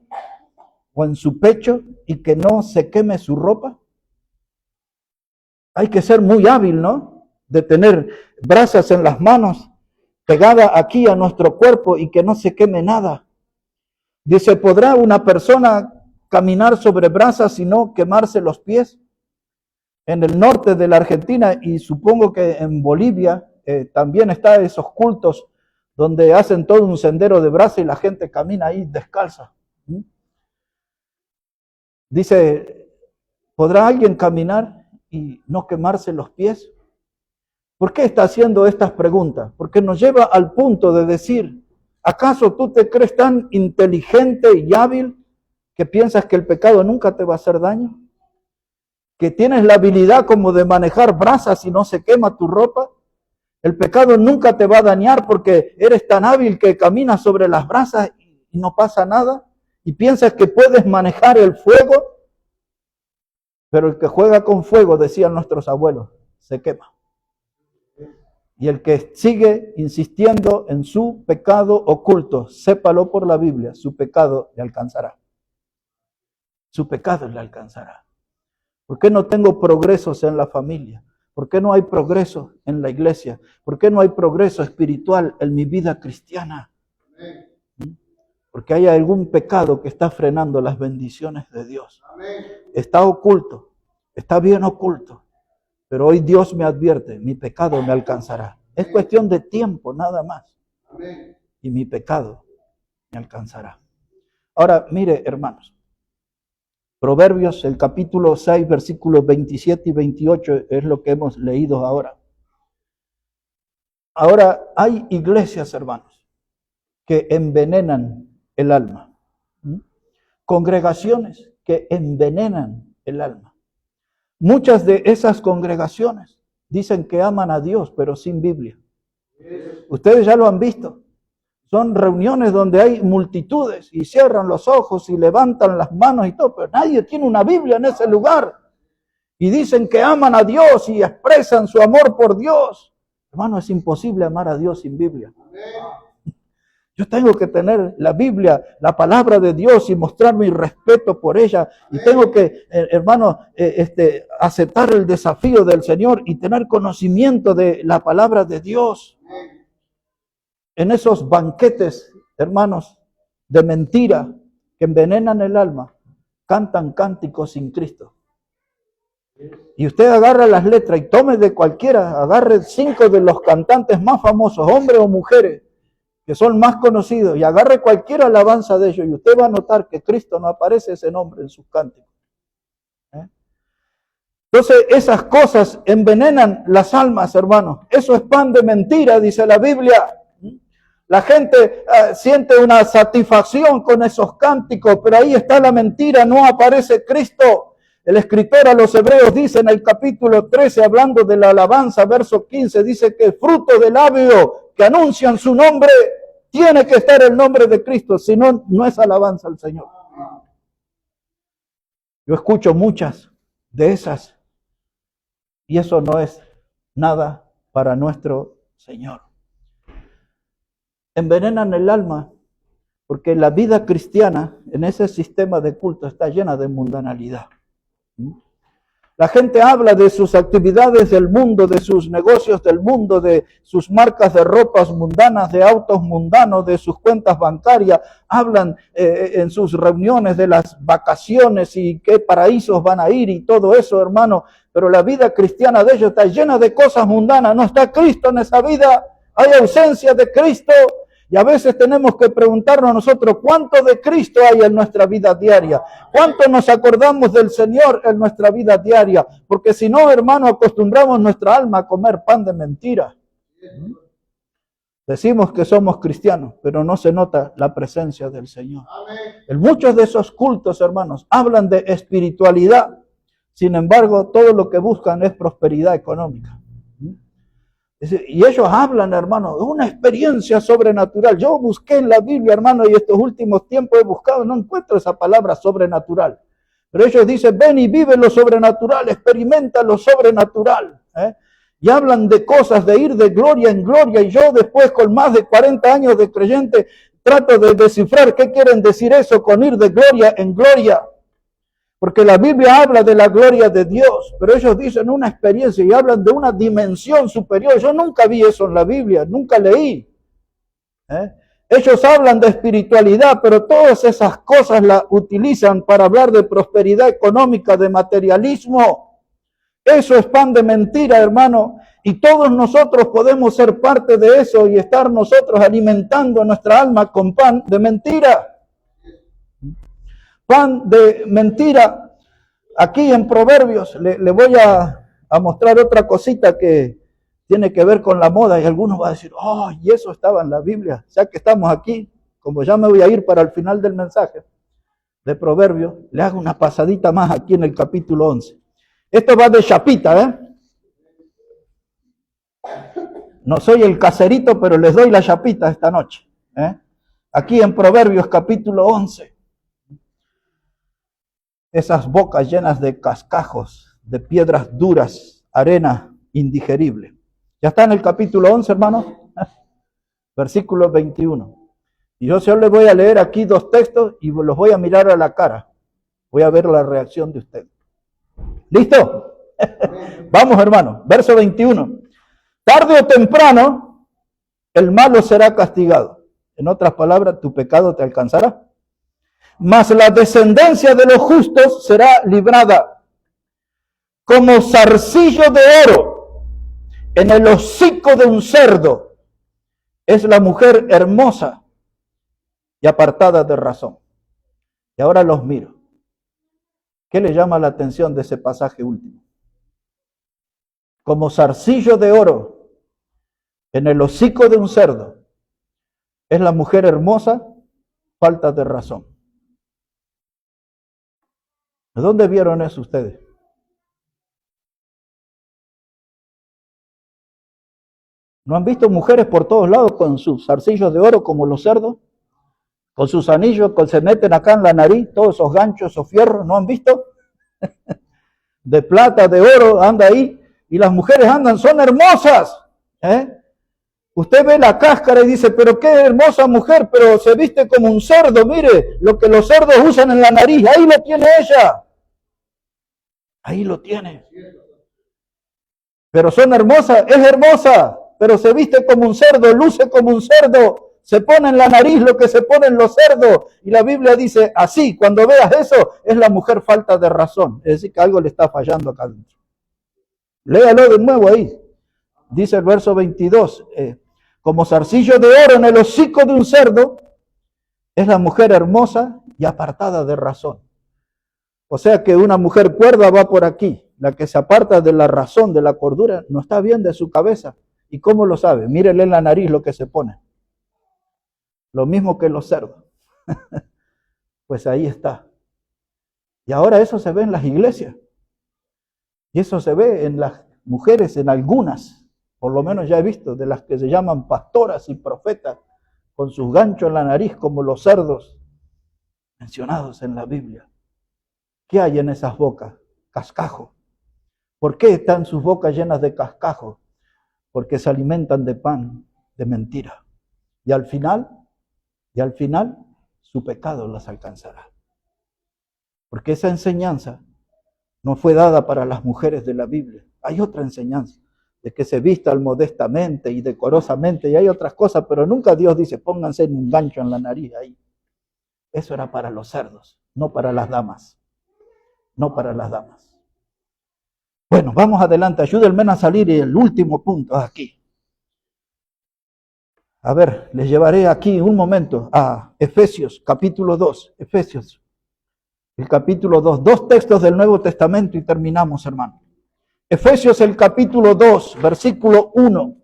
o en su pecho y que no se queme su ropa? Hay que ser muy hábil, ¿no? De tener brasas en las manos, pegada aquí a nuestro cuerpo y que no se queme nada. Dice, ¿podrá una persona caminar sobre brasas y no quemarse los pies? En el norte de la Argentina, y supongo que en Bolivia, también está esos cultos donde hacen todo un sendero de brasa y la gente camina ahí descalza. Dice, ¿podrá alguien caminar y no quemarse los pies? ¿Por qué está haciendo estas preguntas? Porque nos lleva al punto de decir, ¿acaso tú te crees tan inteligente y hábil que piensas que el pecado nunca te va a hacer daño? ¿Que tienes la habilidad como de manejar brasas y no se quema tu ropa? El pecado nunca te va a dañar porque eres tan hábil que caminas sobre las brasas y no pasa nada. Y piensas que puedes manejar el fuego. Pero el que juega con fuego, decían nuestros abuelos, se quema. Y el que sigue insistiendo en su pecado oculto, sépalo por la Biblia, su pecado le alcanzará. Su pecado le alcanzará. ¿Por qué no tengo progresos en la familia? ¿Por qué no hay progreso en la iglesia? ¿Por qué no hay progreso espiritual en mi vida cristiana? Porque hay algún pecado que está frenando las bendiciones de Dios. Está oculto, está bien oculto. Pero hoy Dios me advierte, mi pecado me alcanzará. Es cuestión de tiempo, nada más. Y mi pecado me alcanzará. Ahora, mire, hermanos. Proverbios, el capítulo 6, versículos 27 y 28 es lo que hemos leído ahora. Ahora, hay iglesias, hermanos, que envenenan el alma. Congregaciones que envenenan el alma. Muchas de esas congregaciones dicen que aman a Dios, pero sin Biblia. Ustedes ya lo han visto. Son reuniones donde hay multitudes y cierran los ojos y levantan las manos y todo, pero nadie tiene una Biblia en ese lugar. Y dicen que aman a Dios y expresan su amor por Dios. Hermano, es imposible amar a Dios sin Biblia. Yo tengo que tener la Biblia, la palabra de Dios y mostrar mi respeto por ella. Y tengo que, hermano, aceptar el desafío del Señor y tener conocimiento de la palabra de Dios. En esos banquetes, hermanos, de mentira que envenenan el alma, cantan cánticos sin Cristo. Y usted agarra las letras y tome de cualquiera, agarre 5 de los cantantes más famosos, hombres o mujeres, que son más conocidos, y agarre cualquier alabanza de ellos, y usted va a notar que Cristo no aparece ese nombre en sus cánticos. Entonces, esas cosas envenenan las almas, hermanos. Eso es pan de mentira, dice la Biblia. La gente siente una satisfacción con esos cánticos, pero ahí está la mentira, no aparece Cristo. El escritor a los Hebreos dice en el capítulo 13, hablando de la alabanza, verso 15, dice que el fruto del labio que anuncian su nombre, tiene que estar el nombre de Cristo, si no, no es alabanza al Señor. Yo escucho muchas de esas, y eso no es nada para nuestro Señor. Envenenan el alma, porque la vida cristiana en ese sistema de culto está llena de mundanalidad. La gente habla de sus actividades del mundo, de sus negocios del mundo, de sus marcas de ropas mundanas, de autos mundanos, de sus cuentas bancarias. Hablan en sus reuniones de las vacaciones y qué paraísos van a ir y todo eso, hermano. Pero la vida cristiana de ellos está llena de cosas mundanas. No está Cristo en esa vida. Hay ausencia de Cristo. Y a veces tenemos que preguntarnos nosotros, ¿cuánto de Cristo hay en nuestra vida diaria? ¿Cuánto nos acordamos del Señor en nuestra vida diaria? Porque si no, hermano, acostumbramos nuestra alma a comer pan de mentira. Decimos que somos cristianos, pero no se nota la presencia del Señor. En muchos de esos cultos, hermanos, hablan de espiritualidad. Sin embargo, todo lo que buscan es prosperidad económica. Y ellos hablan, hermano, de una experiencia sobrenatural. Yo busqué en la Biblia, hermano, y estos últimos tiempos he buscado, no encuentro esa palabra sobrenatural. Pero ellos dicen, ven y vive lo sobrenatural, experimenta lo sobrenatural. Y hablan de cosas, de ir de gloria en gloria. Y yo después, con más de 40 años de creyente, trato de descifrar qué quieren decir eso con ir de gloria en gloria. Porque la Biblia habla de la gloria de Dios, pero ellos dicen una experiencia y hablan de una dimensión superior. Yo nunca vi eso en la Biblia, nunca leí. Ellos hablan de espiritualidad, pero todas esas cosas las utilizan para hablar de prosperidad económica, de materialismo. Eso es pan de mentira, hermano. Y todos nosotros podemos ser parte de eso y estar nosotros alimentando nuestra alma con pan de mentira. Pan de mentira. Aquí en Proverbios le voy a mostrar otra cosita que tiene que ver con la moda y algunos van a decir, oh, y eso estaba en la Biblia. Ya que estamos aquí, como ya me voy a ir para el final del mensaje de Proverbios, le hago una pasadita más aquí en el capítulo 11. Esto va de chapita, No soy el caserito, pero les doy la chapita esta noche. Aquí en Proverbios capítulo 11. Esas bocas llenas de cascajos, de piedras duras, arena indigerible. Ya está en el capítulo 11, hermano. Versículo 21. Y yo solo les voy a leer aquí 2 textos y los voy a mirar a la cara. Voy a ver la reacción de usted. ¿Listo? Vamos, hermano, verso 21. Tarde o temprano, el malo será castigado. En otras palabras, tu pecado te alcanzará. Mas la descendencia de los justos será librada. Como zarcillo de oro en el hocico de un cerdo es la mujer hermosa y apartada de razón. Y ahora los miro. ¿Qué le llama la atención de ese pasaje último? Como zarcillo de oro en el hocico de un cerdo es la mujer hermosa, falta de razón. ¿De dónde vieron eso ustedes? ¿No han visto mujeres por todos lados con sus zarcillos de oro como los cerdos? Con sus anillos que se meten acá en la nariz, todos esos ganchos, esos fierros, ¿no han visto? De plata, de oro, anda ahí. Y las mujeres andan, son hermosas. Usted ve la cáscara y dice, pero qué hermosa mujer, pero se viste como un cerdo, mire, lo que los cerdos usan en la nariz, ahí lo tiene ella. Ahí lo tiene. Pero son hermosas, es hermosa, pero se viste como un cerdo, luce como un cerdo, se pone en la nariz lo que se ponen los cerdos. Y la Biblia dice, así, cuando veas eso, es la mujer falta de razón. Es decir, que algo le está fallando acá adentro. Léalo de nuevo ahí. Dice el verso 22, como zarcillo de oro en el hocico de un cerdo, es la mujer hermosa y apartada de razón. O sea que una mujer cuerda va por aquí. La que se aparta de la razón, de la cordura, no está bien de su cabeza. ¿Y cómo lo sabe? Mírele en la nariz lo que se pone. Lo mismo que los cerdos. Pues ahí está. Y ahora eso se ve en las iglesias. Y eso se ve en las mujeres, en algunas. Por lo menos ya he visto, de las que se llaman pastoras y profetas, con sus ganchos en la nariz como los cerdos mencionados en la Biblia. ¿Qué hay en esas bocas? Cascajo. ¿Por qué están sus bocas llenas de cascajo? Porque se alimentan de pan, de mentira. Y al final, su pecado las alcanzará. Porque esa enseñanza no fue dada para las mujeres de la Biblia. Hay otra enseñanza, de que se vistan modestamente y decorosamente, y hay otras cosas, pero nunca Dios dice, pónganse un gancho en la nariz ahí. Eso era para los cerdos, no para las damas. No para las damas. Bueno, vamos adelante, ayúdenme a salir el último punto aquí. A ver, les llevaré aquí un momento a Efesios capítulo 2, Efesios, el capítulo 2, dos textos del Nuevo Testamento y terminamos, hermano. Efesios el capítulo 2, versículo 1.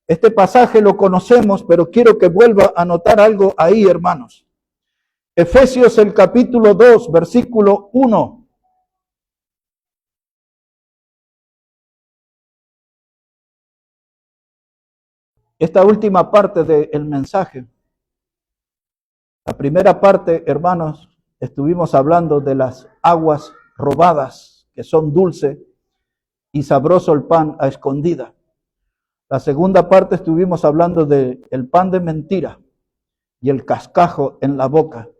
Este pasaje lo conocemos, pero quiero que vuelva a notar algo ahí, hermanos. Efesios el capítulo 2, versículo 1. Esta última parte del mensaje, la primera parte, hermanos, estuvimos hablando de las aguas robadas, que son dulce y sabroso el pan a escondida. La segunda parte estuvimos hablando del pan de mentira y el cascajo en la boca.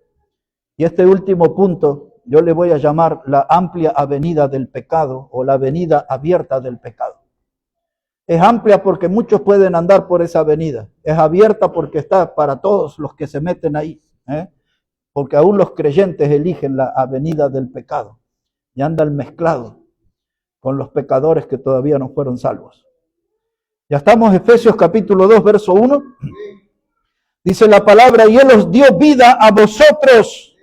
Y este último punto yo le voy a llamar la amplia avenida del pecado o la avenida abierta del pecado. Es amplia porque muchos pueden andar por esa avenida. Es abierta porque está para todos los que se meten ahí. Porque aún los creyentes eligen la avenida del pecado y andan mezclados con los pecadores que todavía no fueron salvos. Ya estamos, Efesios capítulo 2, verso 1. Dice la palabra, y Él os dio vida a vosotros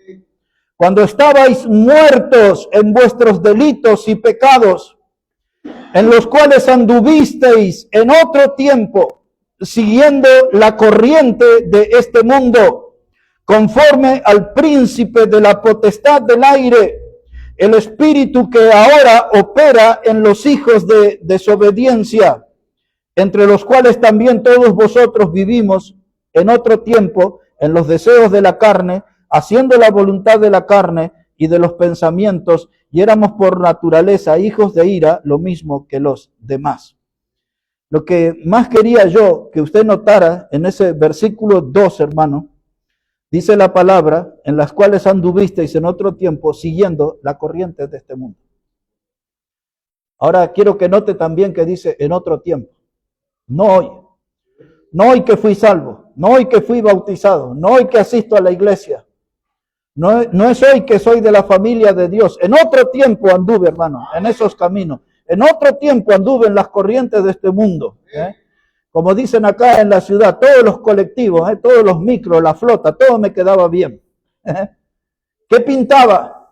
cuando estabais muertos en vuestros delitos y pecados, en los cuales anduvisteis en otro tiempo, siguiendo la corriente de este mundo, conforme al príncipe de la potestad del aire, el espíritu que ahora opera en los hijos de desobediencia, entre los cuales también todos vosotros vivimos en otro tiempo, en los deseos de la carne, haciendo la voluntad de la carne y de los pensamientos, y éramos por naturaleza hijos de ira, lo mismo que los demás. Lo que más quería yo que usted notara en ese versículo 2, hermano, dice la palabra, en las cuales anduvisteis en otro tiempo siguiendo la corriente de este mundo. Ahora quiero que note también que dice en otro tiempo, no hoy. No hoy que fui salvo, no hoy que fui bautizado, no hoy que asisto a la iglesia. No es hoy que soy de la familia de Dios. En otro tiempo anduve, hermano, en esos caminos. En otro tiempo anduve en las corrientes de este mundo. Como dicen acá en la ciudad, todos los colectivos, todos los micros, la flota, todo me quedaba bien. ¿Qué pintaba?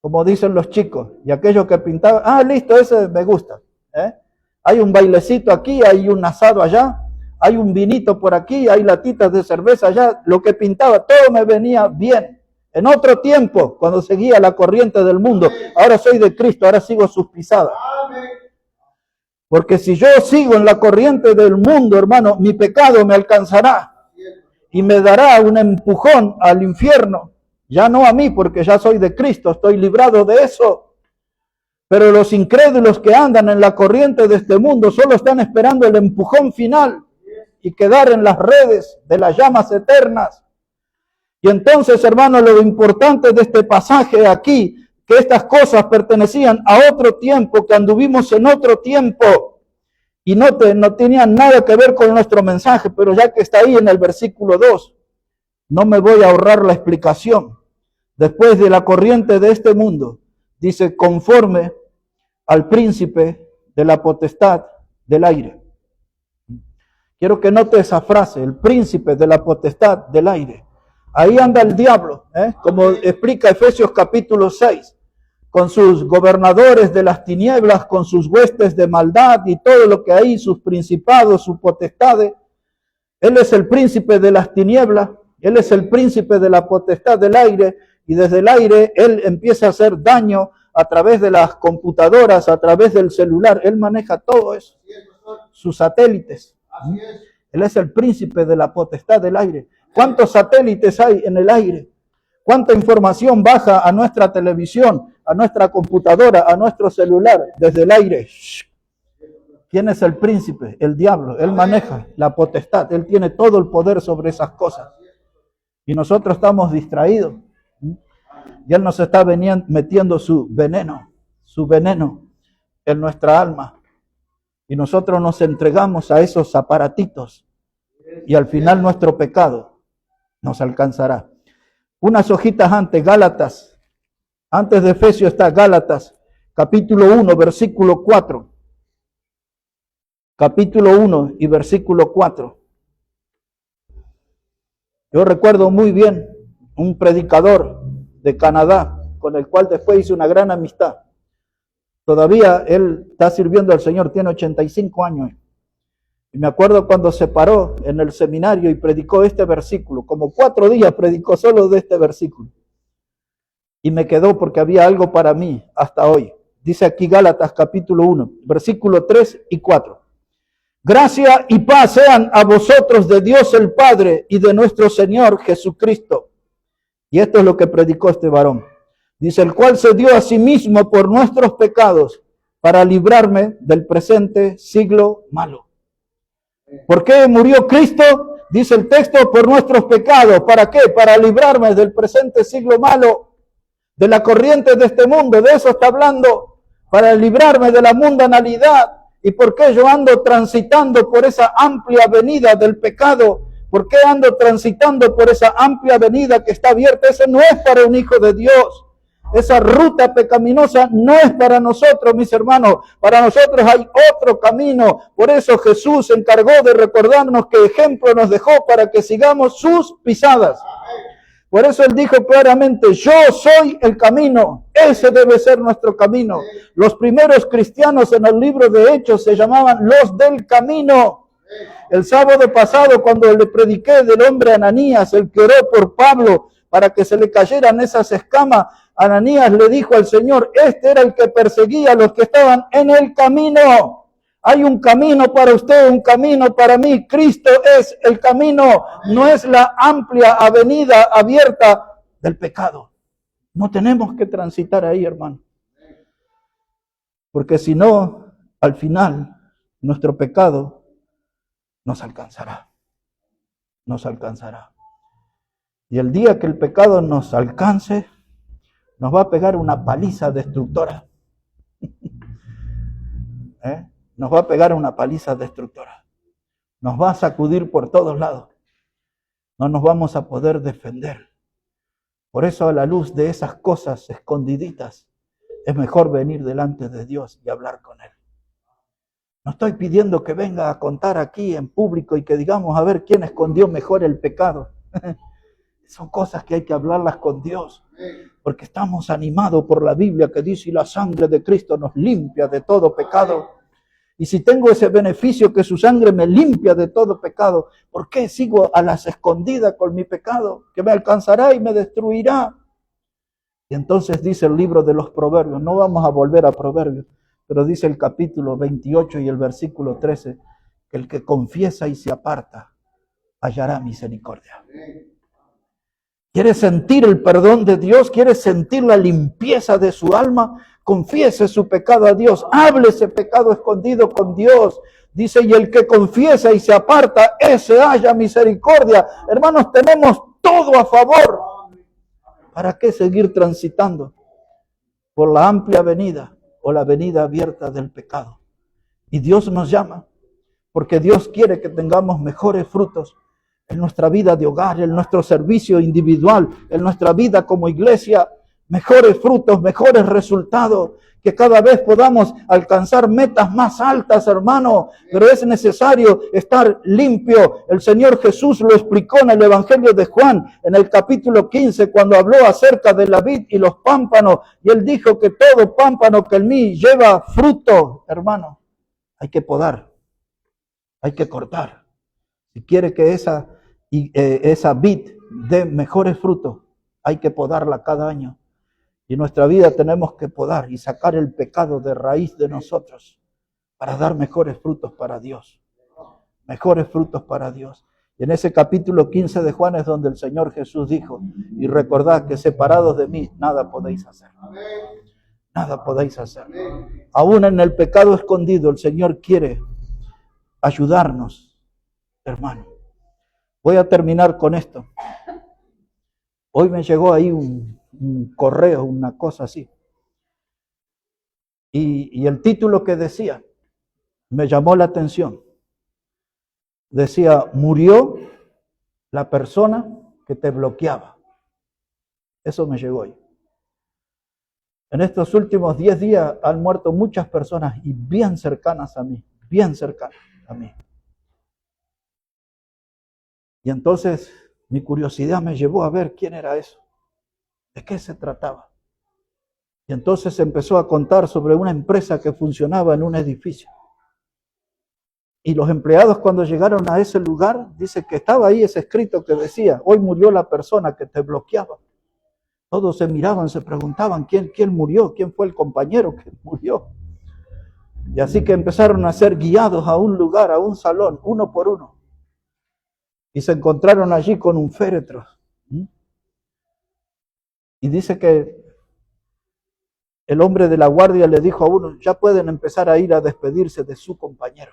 Como dicen los chicos, y aquellos que pintaban, listo, ese me gusta. Hay un bailecito aquí, hay un asado allá, hay un vinito por aquí, hay latitas de cerveza allá, lo que pintaba, todo me venía bien. En otro tiempo, cuando seguía la corriente del mundo, ahora soy de Cristo, ahora sigo sus pisadas. Porque si yo sigo en la corriente del mundo, hermano, mi pecado me alcanzará y me dará un empujón al infierno. Ya no a mí, porque ya soy de Cristo, estoy librado de eso. Pero los incrédulos que andan en la corriente de este mundo solo están esperando el empujón final y quedar en las redes de las llamas eternas. Y entonces, hermano, lo importante de este pasaje aquí, que estas cosas pertenecían a otro tiempo, que anduvimos en otro tiempo, y no tenían nada que ver con nuestro mensaje, pero ya que está ahí en el versículo 2, no me voy a ahorrar la explicación. Después de la corriente de este mundo, dice, conforme al príncipe de la potestad del aire. Quiero que note esa frase, el príncipe de la potestad del aire. Ahí anda el diablo, como explica Efesios capítulo 6, con sus gobernadores de las tinieblas, con sus huestes de maldad y todo lo que hay, sus principados, sus potestades. Él es el príncipe de las tinieblas, él es el príncipe de la potestad del aire, y desde el aire él empieza a hacer daño a través de las computadoras, a través del celular. Él maneja todo eso, sus satélites. Él es el príncipe de la potestad del aire. ¿Cuántos satélites hay en el aire? ¿Cuánta información baja a nuestra televisión, a nuestra computadora, a nuestro celular desde el aire? ¿Quién es el príncipe? El diablo. Él maneja la potestad. Él tiene todo el poder sobre esas cosas. Y nosotros estamos distraídos. Y él nos está metiendo su veneno en nuestra alma. Y nosotros nos entregamos a esos aparatitos. Y al final nuestro pecado nos alcanzará. Unas hojitas antes, Gálatas. Antes de Efesios está Gálatas, capítulo 1, versículo 4. Capítulo 1 y versículo 4. Yo recuerdo muy bien un predicador de Canadá, con el cual después hice una gran amistad. Todavía él está sirviendo al Señor, tiene 85 años. Y me acuerdo cuando se paró en el seminario y predicó este versículo. Como 4 días predicó solo de este versículo. Y me quedó porque había algo para mí hasta hoy. Dice aquí Gálatas capítulo 1, versículo 3 y 4. Gracia y paz sean a vosotros de Dios el Padre y de nuestro Señor Jesucristo. Y esto es lo que predicó este varón. Dice, el cual se dio a sí mismo por nuestros pecados para librarme del presente siglo malo. ¿Por qué murió Cristo? Dice el texto, por nuestros pecados. ¿Para qué? Para librarme del presente siglo malo, de la corriente de este mundo. De eso está hablando. Para librarme de la mundanalidad. ¿Y por qué yo ando transitando por esa amplia avenida del pecado? ¿Por qué ando transitando por esa amplia avenida que está abierta? Eso no es para un hijo de Dios. Esa ruta pecaminosa no es para nosotros, mis hermanos. Para nosotros hay otro camino. Por eso Jesús se encargó de recordarnos qué ejemplo nos dejó para que sigamos sus pisadas. Por eso Él dijo claramente, yo soy el camino. Ese debe ser nuestro camino. Los primeros cristianos en el libro de Hechos se llamaban los del camino. El sábado pasado, cuando le prediqué del hombre Ananías, el que oró por Pablo para que se le cayeran esas escamas, Ananías le dijo al Señor, este era el que perseguía a los que estaban en el camino. Hay un camino para usted, un camino para mí. Cristo es el camino, no es la amplia avenida abierta del pecado. No tenemos que transitar ahí, hermano. Porque si no, al final, nuestro pecado nos alcanzará. Nos alcanzará. Y el día que el pecado nos alcance, nos va a pegar una paliza destructora. Nos va a pegar una paliza destructora. Nos va a sacudir por todos lados. No nos vamos a poder defender. Por eso, a la luz de esas cosas escondiditas, es mejor venir delante de Dios y hablar con Él. No estoy pidiendo que venga a contar aquí en público y que digamos a ver quién escondió mejor el pecado. Son cosas que hay que hablarlas con Dios, porque estamos animados por la Biblia que dice: y la sangre de Cristo nos limpia de todo pecado. Y si tengo ese beneficio que su sangre me limpia de todo pecado, ¿por qué sigo a las escondidas con mi pecado? Que me alcanzará y me destruirá. Y entonces dice el libro de los Proverbios, no vamos a volver a Proverbios, pero dice el capítulo 28 y el versículo 13, que el que confiesa y se aparta hallará misericordia. ¿Quiere sentir el perdón de Dios? ¿Quiere sentir la limpieza de su alma? Confiese su pecado a Dios. Hable ese pecado escondido con Dios. Dice, y el que confiesa y se aparta, ese halla misericordia. Hermanos, tenemos todo a favor. ¿Para qué seguir transitando por la amplia avenida o la avenida abierta del pecado? Y Dios nos llama, porque Dios quiere que tengamos mejores frutos en nuestra vida de hogar, en nuestro servicio individual, en nuestra vida como iglesia, mejores frutos, mejores resultados, que cada vez podamos alcanzar metas más altas, hermano, pero es necesario estar limpio. El Señor Jesús lo explicó en el Evangelio de Juan, en el capítulo 15, cuando habló acerca de la vid y los pámpanos, y Él dijo que todo pámpano que en mí lleva fruto, hermano, hay que podar, hay que cortar. Si quiere que esa vid dé mejores frutos, hay que podarla cada año. Y en nuestra vida tenemos que podar y sacar el pecado de raíz de nosotros para dar mejores frutos para Dios. Mejores frutos para Dios. Y en ese capítulo 15 de Juan es donde el Señor Jesús dijo, y recordad que separados de mí nada podéis hacer. Nada podéis hacer. Aún en el pecado escondido el Señor quiere ayudarnos, hermano. Voy a terminar con esto. Hoy me llegó ahí un correo, una cosa así. Y el título que decía, me llamó la atención. Decía, murió la persona que te bloqueaba. Eso me llegó hoy. En estos últimos 10 días han muerto muchas personas y bien cercanas a mí, bien cercanas a mí. Y entonces mi curiosidad me llevó a ver quién era eso, de qué se trataba. Y entonces empezó a contar sobre una empresa que funcionaba en un edificio. Y los empleados cuando llegaron a ese lugar, dice que estaba ahí ese escrito que decía, hoy murió la persona que te bloqueaba. Todos se miraban, se preguntaban quién murió, quién fue el compañero que murió. Y así que empezaron a ser guiados a un lugar, a un salón, uno por uno. Y se encontraron allí con un féretro. Y dice que el hombre de la guardia le dijo a uno, ya pueden empezar a ir a despedirse de su compañero.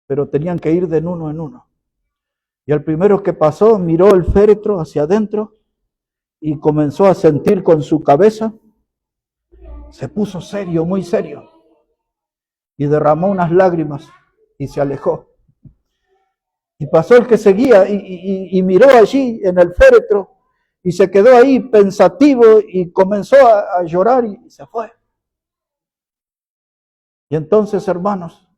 Pero tenían que ir de uno en uno. Y el primero que pasó miró el féretro hacia adentro y comenzó a sentir con su cabeza. Se puso serio, muy serio. Y derramó unas lágrimas y se alejó. Y pasó el que seguía y miró allí en el féretro y se quedó ahí pensativo y comenzó a llorar y se fue. Y entonces, hermanos,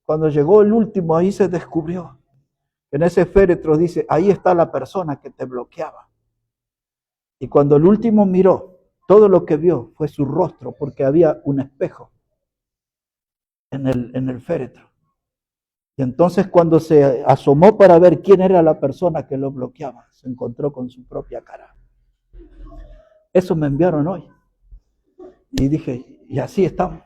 cuando llegó el último, ahí se descubrió. En ese féretro dice, ahí está la persona que te bloqueaba. Y cuando el último miró, todo lo que vio fue su rostro, porque había un espejo en el féretro. Y entonces cuando se asomó para ver quién era la persona que lo bloqueaba, se encontró con su propia cara. Eso me enviaron hoy. Y dije, y así estamos.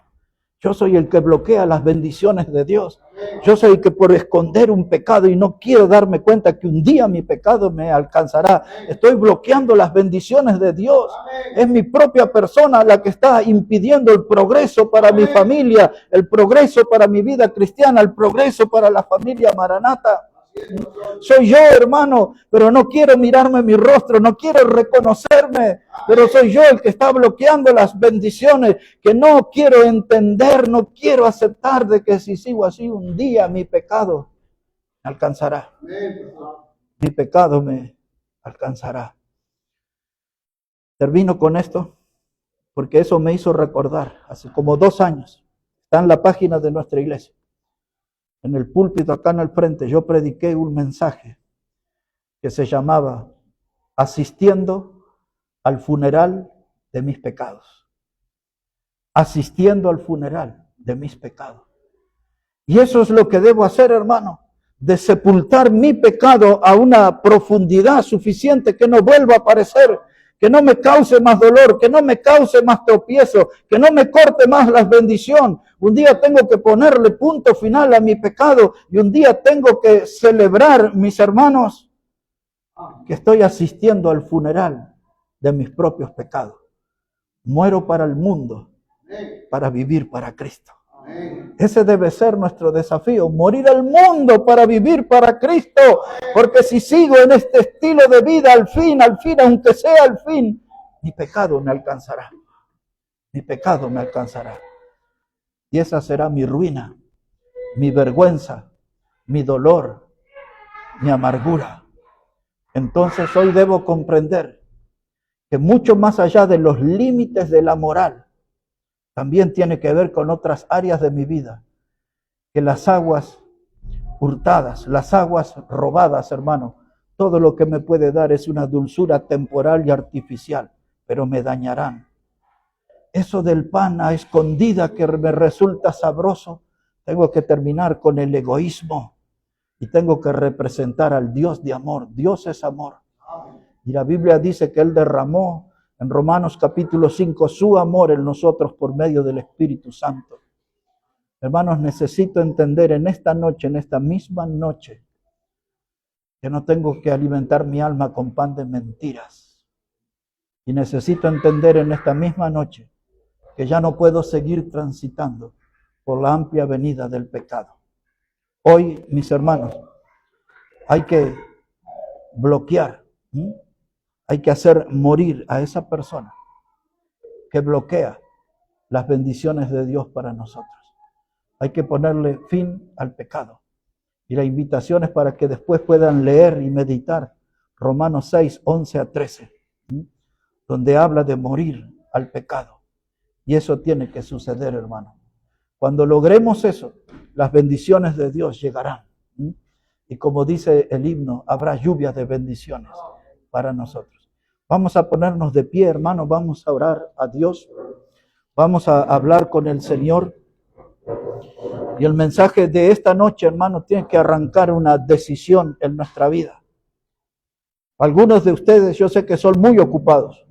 Yo soy el que bloquea las bendiciones de Dios. Yo soy el que por esconder un pecado y no quiero darme cuenta que un día mi pecado me alcanzará. Estoy bloqueando las bendiciones de Dios. Es mi propia persona la que está impidiendo el progreso para mi familia, el progreso para mi vida cristiana, el progreso para la familia Maranata. Soy yo, hermano, pero no quiero mirarme mi rostro, no quiero reconocerme, pero soy yo el que está bloqueando las bendiciones, que no quiero entender, no quiero aceptar de que si sigo así un día mi pecado me alcanzará. Mi pecado me alcanzará. Termino con esto, porque eso me hizo recordar, hace como 2 años, está en la página de nuestra iglesia. En el púlpito acá en el frente yo prediqué un mensaje que se llamaba Asistiendo al funeral de mis pecados. Asistiendo al funeral de mis pecados. Y eso es lo que debo hacer, hermano, de sepultar mi pecado a una profundidad suficiente que no vuelva a aparecer, que no me cause más dolor, que no me cause más tropiezo, que no me corte más la bendición. Un día tengo que ponerle punto final a mi pecado y un día tengo que celebrar, mis hermanos, que estoy asistiendo al funeral de mis propios pecados. Muero para el mundo, para vivir para Cristo. Ese debe ser nuestro desafío, morir al mundo para vivir para Cristo, porque si sigo en este estilo de vida, al fin, aunque sea al fin, mi pecado me alcanzará. Mi pecado me alcanzará. Y esa será mi ruina, mi vergüenza, mi dolor, mi amargura. Entonces hoy debo comprender que mucho más allá de los límites de la moral, también tiene que ver con otras áreas de mi vida, que las aguas hurtadas, las aguas robadas, hermano, todo lo que me puede dar es una dulzura temporal y artificial, pero me dañarán. Eso del pan a escondida que me resulta sabroso, tengo que terminar con el egoísmo y tengo que representar al Dios de amor. Dios es amor. Y la Biblia dice que Él derramó en Romanos capítulo 5 su amor en nosotros por medio del Espíritu Santo. Hermanos, necesito entender en esta noche, en esta misma noche, que no tengo que alimentar mi alma con pan de mentiras. Y necesito entender en esta misma noche que ya no puedo seguir transitando por la amplia avenida del pecado. Hoy, mis hermanos, hay que bloquear, hay que hacer morir a esa persona que bloquea las bendiciones de Dios para nosotros. Hay que ponerle fin al pecado. Y la invitación es para que después puedan leer y meditar Romanos 6, 11 a 13, donde habla de morir al pecado. Y eso tiene que suceder, hermano. Cuando logremos eso, las bendiciones de Dios llegarán. Y como dice el himno, habrá lluvias de bendiciones para nosotros. Vamos a ponernos de pie, hermano, vamos a orar a Dios. Vamos a hablar con el Señor. Y el mensaje de esta noche, hermano, tiene que arrancar una decisión en nuestra vida. Algunos de ustedes yo sé que son muy ocupados,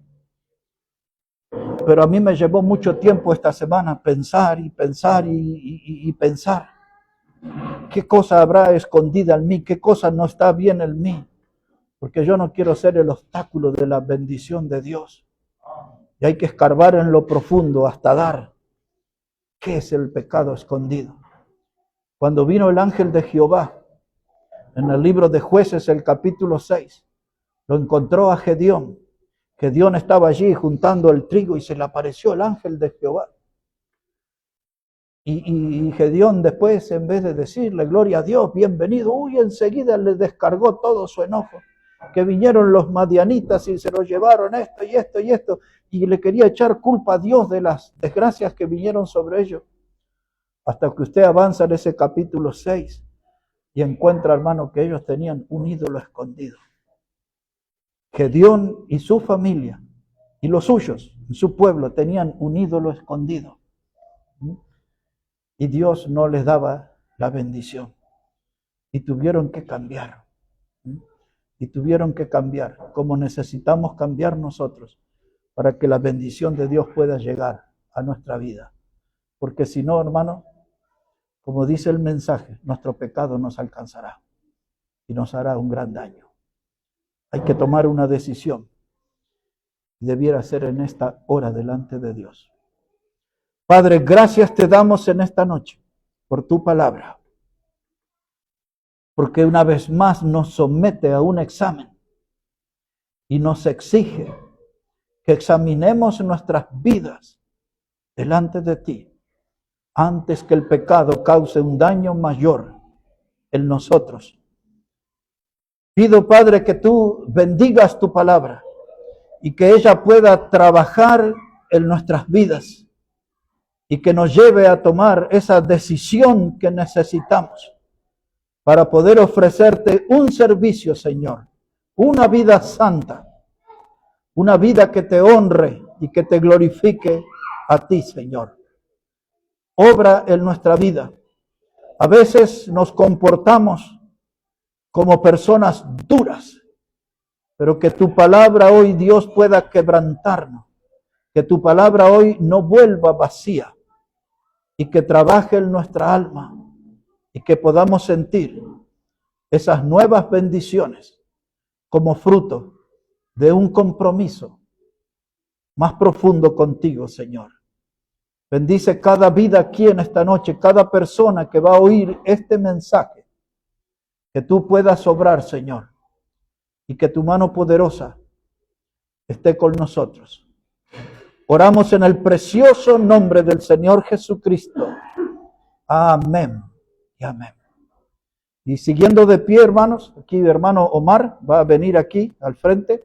pero a mí me llevó mucho tiempo esta semana pensar y pensar y pensar. ¿Qué cosa habrá escondida en mí? ¿Qué cosa no está bien en mí? Porque yo no quiero ser el obstáculo de la bendición de Dios. Y hay que escarbar en lo profundo hasta dar. ¿Qué es el pecado escondido? Cuando vino el ángel de Jehová, en el libro de Jueces, el capítulo 6, lo encontró a Gedeón. Gedeón estaba allí juntando el trigo y se le apareció el ángel de Jehová. Y Gedeón después, en vez de decirle gloria a Dios, bienvenido, enseguida le descargó todo su enojo. Que vinieron los madianitas y se lo llevaron esto y esto y esto, y le quería echar culpa a Dios de las desgracias que vinieron sobre ellos. Hasta que usted avanza en ese capítulo 6 y encuentra, hermano, que ellos tenían un ídolo escondido. Gedeón y su familia y los suyos, su pueblo, tenían un ídolo escondido. Y Dios no les daba la bendición. Y tuvieron que cambiar. Y tuvieron que cambiar, como necesitamos cambiar nosotros, para que la bendición de Dios pueda llegar a nuestra vida. Porque si no, hermano, como dice el mensaje, nuestro pecado nos alcanzará y nos hará un gran daño. Hay que tomar una decisión. Y debiera ser en esta hora delante de Dios. Padre, gracias te damos en esta noche por tu palabra. porque una vez más nos somete a un examen y nos exige que examinemos nuestras vidas delante de ti antes que el pecado cause un daño mayor en nosotros. Pido, Padre, que tú bendigas tu palabra y que ella pueda trabajar en nuestras vidas y que nos lleve a tomar esa decisión que necesitamos para poder ofrecerte un servicio, Señor, una vida santa, una vida que te honre y que te glorifique a ti, Señor. Obra en nuestra vida. A veces nos comportamos como personas duras, pero que tu palabra hoy, Dios, pueda quebrantarnos, que tu palabra hoy no vuelva vacía y que trabaje en nuestra alma y que podamos sentir esas nuevas bendiciones como fruto de un compromiso más profundo contigo, Señor. Bendice cada vida aquí en esta noche, cada persona que va a oír este mensaje, que tú puedas obrar, Señor, y que tu mano poderosa esté con nosotros. Oramos en el precioso nombre del Señor Jesucristo. Amén y amén. Y siguiendo de pie, hermanos, aquí hermano Omar va a venir aquí al frente.